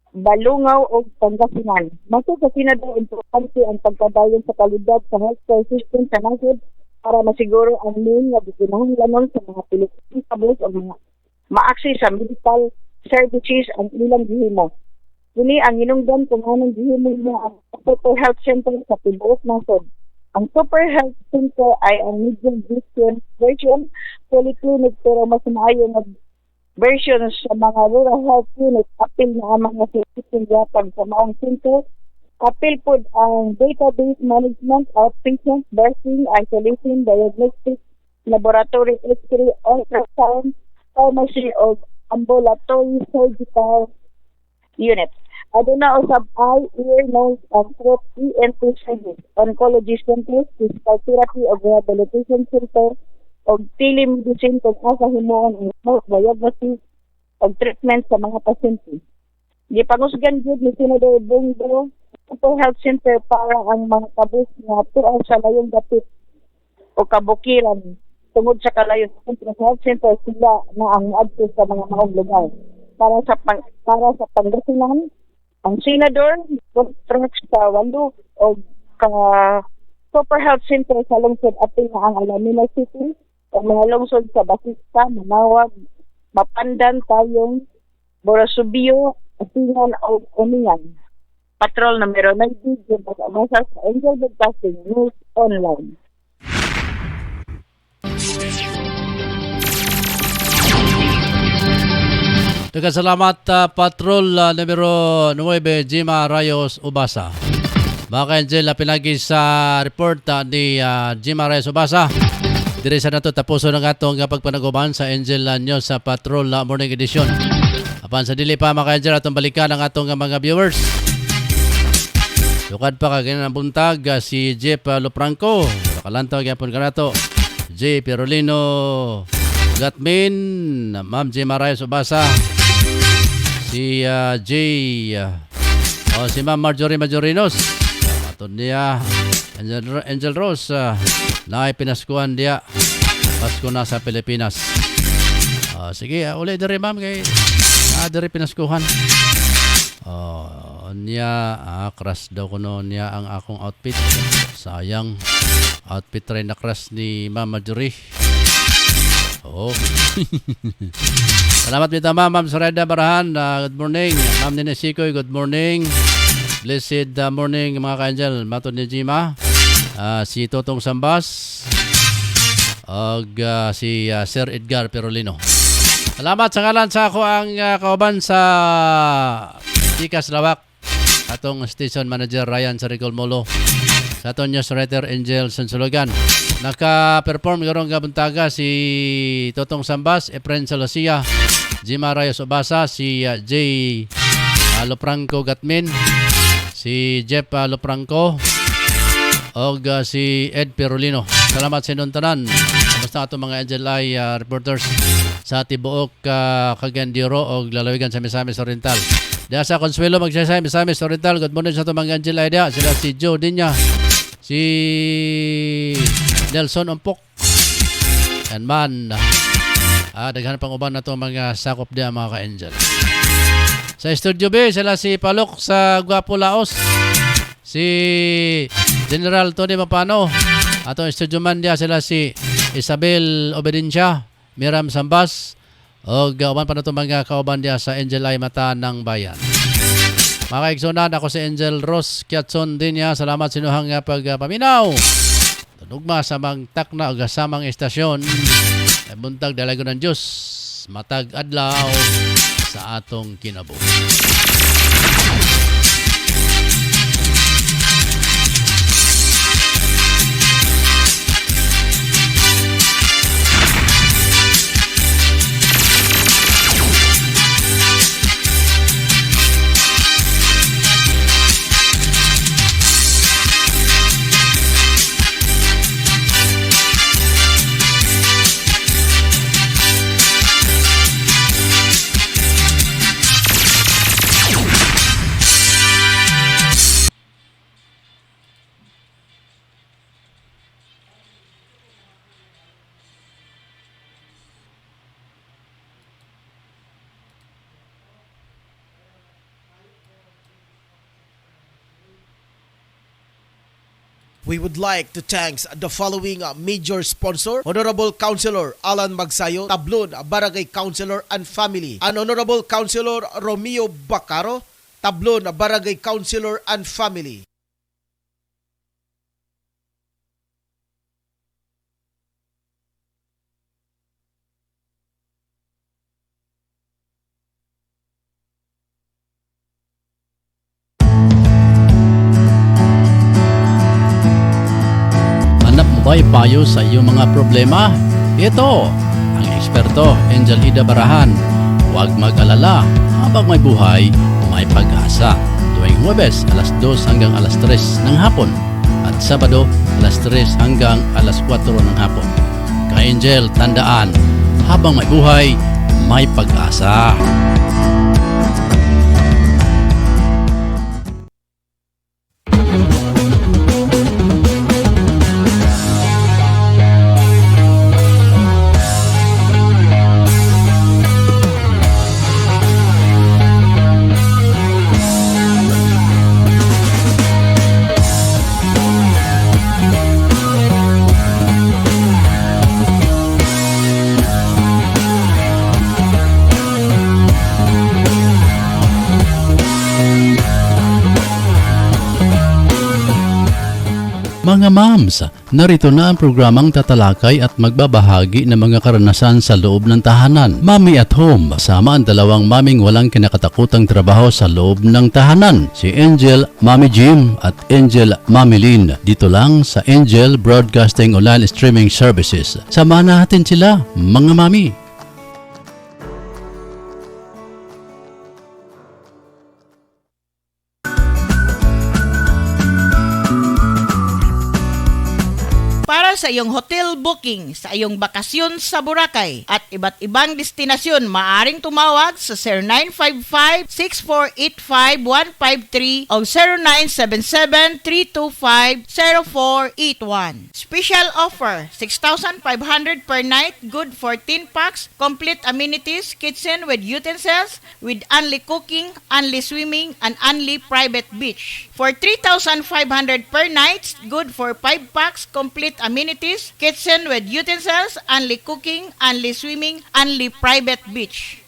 Balungaw o Pangasinan. Maso sa sinadong importante ang pagkadayon sa kalidad sa healthcare system sa nasod para masiguro ang main nga gikinahanglanon sa mga Pilipinos o mga ma-access sa medical services ang ilang gihimo. Kini ang hinungdan kung anong gihimo niya ang Super Health Center sa tibuok nasod. Ang Super Health Center ay ang medium distance version polyclinic pero mas maayo na version sa mga rural health unit. Apil na ang mga services yatag sa maong center. Apil po ang database management, outpatient, birthing, isolation, diagnostic, laboratory, x-ray, ultrasound, pharmacy o ambulatory surgical unit. Aduna usab eye, ear, nose, and throat ENT service, oncology center, physical therapy o rehabilitation center, o telemedicine kung asa himuon ang remote diagnosis o treatment sa mga pasyente. Gipangusgan gyud ni Senador Bungo Super Health Center para ang mga kabus nga tuaw sa layong dapit o kabukiran tungod sa kalayo sa health center sila na ang adto sa mga maong lugar. Para sa Pangasinan, ang senador contracts sa walo o ka Super Health Center sa lungsod ating na ang Alamina City o mga lungsod sa Basista, Manawag, Mapandan, Tayong, Borasubio, Asingan o Umingan. Patrol numero 90, Jumasa sa Angel Broadcasting News Online. Salamat Patrol numero 9 Jima Rayos Ubasa. Mga ka-Angel, pinagi sa report ni Jima Rayos Ubasa. Diri sa nato tapuso ng atong pagpanaguban sa Angel News sa Patrol Morning Edition. Apan sa dili pa mga ka-Angel, atong balikan ang atong mga viewers. Lukad pa kagayon ng buntag si Jeff Lopranco. Nakalantaw gyapon kanato. J. Perolino Gatmin, Ma'am Jima Rayos Ubasa. Si si Ma'am Marjorie Majorinos. Aton niya Angel Rose na pinaskuhan dia. Pasko na sa Pilipinas. Sige, uli diri ma'am kay diri pinaskuhan. Niya crush daw kuno niya ang akong outfit. Sayang outfit rin na crush ni Ma'am Marjorie. Salamat dito Ma'am Soreda Barahan. Good morning. Ma'am Nene Sikoy, good morning. Blessed morning mga ka-Angel. Matod ni Jima. Si Totong Sambas. Si Sir Edgar Perolino. Salamat sa kalan sa ako ang kauban sa Tikas Lawak. Atong station manager Ryan Saricol Molo. Sa atong news writer Angel Sansulugan. Naka-perform garong gabuntaga si Totong Sambas, Efren Salosia, Jima Rayos Ubasa, si J. Lopranco Gatmin, si Jeff Lopranco, o si Ed Perolino. Salamat sa inyong tanan. Basta itong mga Angel Eye reporters sa Tibuok, Cagayan de Oro o lalawigan sa Misamis Oriental. Diya sa Consuelo magsasay Misamis Oriental. Good morning sa itong mga Angel Eye diya. Sila si Joe Dinya, si Nelson Ompok, and man daghan pang uban na itong mga sakop diya mga ka-Angel. Sa Studio B, sila si Palok sa Guapo Laos, si General Tony Mapano, atong studio man diya sila si Isabel Obedencia, Miram Sambas, o uban pa na itong mga kauban diya sa Angel Eye Mata ng Bayan. Mga kaigsunan, ako si Angel Ross Kiatson din niya. Salamat sinuhang pagpaminaw. Tunugma sa mga takna o gasamang estasyon. Ay buntag dalago ng Diyos. Matag adlaw sa atong kinabuhi. We would like to thank the following major sponsor: Honorable Councilor Alan Magsayo, Tablon Barangay Councilor and Family, and Honorable Councilor Romeo Bacaro, Tablon Barangay Councilor and Family. May payo sa iyong mga problema? Ito ang eksperto, Angel Ida Barahan. Huwag mag-alala, habang may buhay, may pag-asa. Tuwing Huwebes, alas 2 hanggang alas 3 ng hapon. At Sabado, alas 3 hanggang alas 4 ng hapon. Ka-Angel, tandaan, habang may buhay, may pag-asa. Mga moms, narito na ang programang tatalakay at magbabahagi ng mga karanasan sa loob ng tahanan. Mommy at Home, kasama ang dalawang maming walang kinakatakutang trabaho sa loob ng tahanan. Si Angel, Mommy Jim at Angel, Mommy Lynn. Dito lang sa Angel Broadcasting Online Streaming Services. Samahan natin sila, mga mami. Para sa iyong hotel booking, sa iyong bakasyon sa Boracay at iba't ibang destinasyon, maaring tumawag sa 0955-6485-153 o 0977-325-0481. Special offer, 6,500 per night, good for 10 packs, complete amenities, kitchen with utensils, with only cooking, only swimming, and only private beach. For 3,500 per night, good for 5 packs, complete amenities, kitchen with utensils, only cooking, only swimming, only private beach.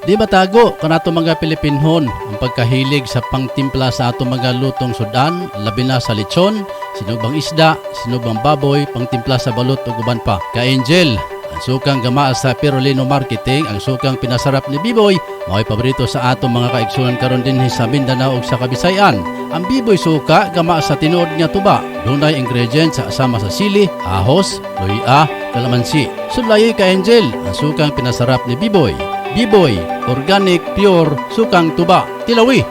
Di ba tago kanato mga Pilipinhon ang pagkahilig sa pangtimpla sa ato mga lutong sudan, labi na sa lechon, sinubang isda, sinubang baboy, pangtimpla sa balot ug uban pa. Ka-Angel, ang sukang gamaa sa Pirolino Marketing, ang sukang pinasarap ni Biboy, mao'y paborito sa atong mga kaigsunan karon dinhi sa Mindanao ug sa Kabisayan. Ang Biboy suka gamaa sa tinuod nga tuba, dunay ingredients sa asama sa sili, ahos, luya, kalamansi. Sudlayoy Ka-Angel, ang sukang pinasarap ni Biboy. Biboy, organic, pure, sukang tuba, Tilawi.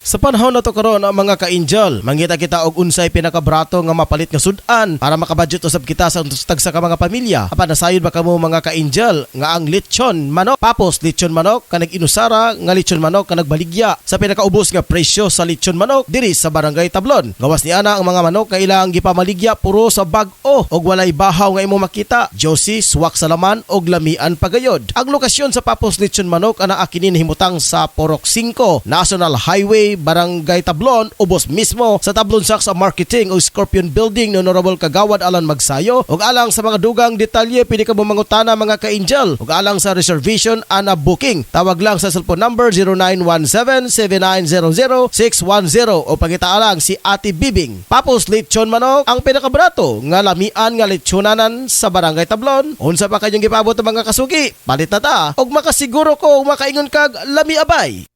Sa panahon na to karon mga ka-Angel, mangita kita og unsay pinakabrato nga mapalit nga sudan para makabudget usab kita sa tagsa ka mga pamilya. Apan nasayod ba kamo mga ka-Angel nga ang lechon manok, papos lechon manok kanag inusara nga lechon manok kanag baligya sa pinakaubos nga presyo sa lechon manok diri sa Barangay Tablon. Gawas ni ana ang mga manok nga ilang gipamaligya puro sa bag-o og walay bahaw nga imo makita. Josie, suwak sa laman og lamian pagayod. Ang lokasyon sa papos lechon manok ana akinin himutang sa Porok 5, National Highway, Barangay Tablon, ubos mismo sa Tablon Saks Marketing o Scorpion Building ni Honorable Kagawad Alan Magsayo. Ug alang sa mga dugang detalye pwede ka mangutana mga ka-Angel. Ug alang sa reservation ana booking, tawag lang sa cellphone number 0917-7900-610 o pangitaalang si Ate Bibing. Papos lechon manok ang pinakabrato nga lamian nga lechonanan sa Barangay Tablon. Unsa pa kanyang gipabot ang mga kasugi? Palit na ta og makasiguro ko makaingon kag lami abay.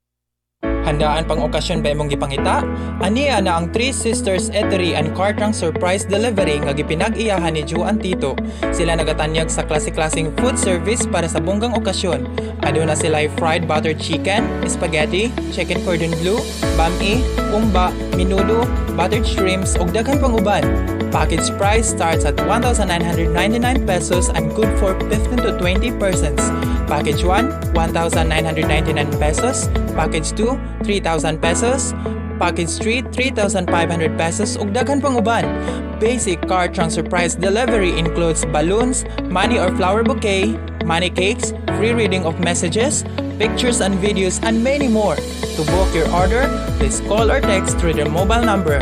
Handaan pang okasyon ba imong gipangita? Aniya na ang Three Sisters Eatery and Cartrang Surprise Delivery nga gipinag-iyahan ni Ju and Tito. Sila nagatanyag sa klase-klaseng food service para sa bunggang okasyon. Aduna sila fried buttered chicken, spaghetti, chicken cordon bleu, bami, umba, minudo, buttered shrimps ug daghan pang uban. Package price starts at 1,999 pesos and good for 15 to 20 persons. Package 1, 1,999 pesos. Package 2, 3,000 pesos. Package 3, 3,500 pesos ug daghan pang uban. Basic Cartrang Surprise Delivery includes balloons, money or flower bouquet, money cakes, free reading of messages, pictures and videos, and many more. To book your order, please call or text through their mobile number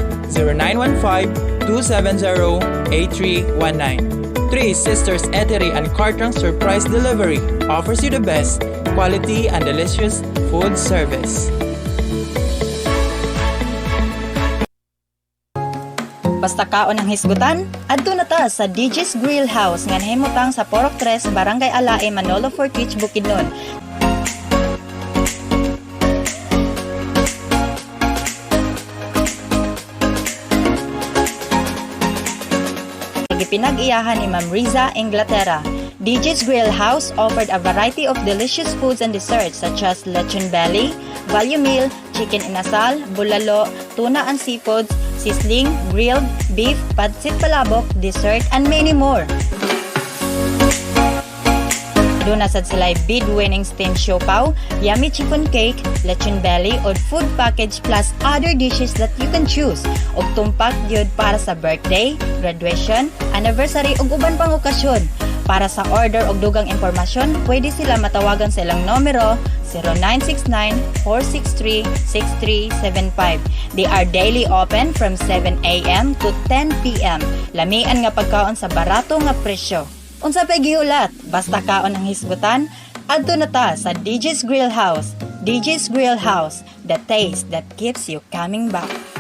0915-270-8319. Three Sisters Eatery and Cartrang Surprise Delivery offers you the best quality and delicious food service. Basta kaon ang hisgutan, adto na ta sa DJ's Grill House nga nahimutang sa Porok 3, Barangay Alae, Manolo Fortich, Bukidnon. Pinag-iyahan ni Ma'am Riza, Inglaterra. DJ's Grill House offered a variety of delicious foods and desserts such as lechon belly, value meal, chicken inasal, bulalo, tuna and seafoods, sizzling, grilled, beef, pancit palabok, dessert, and many more. Doon nasad sila bid-winning steamed siopaw, yummy chicken cake, lechon belly, or food package plus other dishes that you can choose. Og tumpak gyud para sa birthday, graduation, anniversary ug uban pang okasyon. Para sa order og dugang impormasyon, pwede sila matawagan sa ilang numero 0969-463-6375. They are daily open from 7 a.m. to 10 p.m. Lamian nga pagkaon sa barato nga presyo. Unsa pay gihulat, basta kaon ang hisgutan, adto na ta sa DJ's Grill House. DJ's Grill House, the taste that keeps you coming back.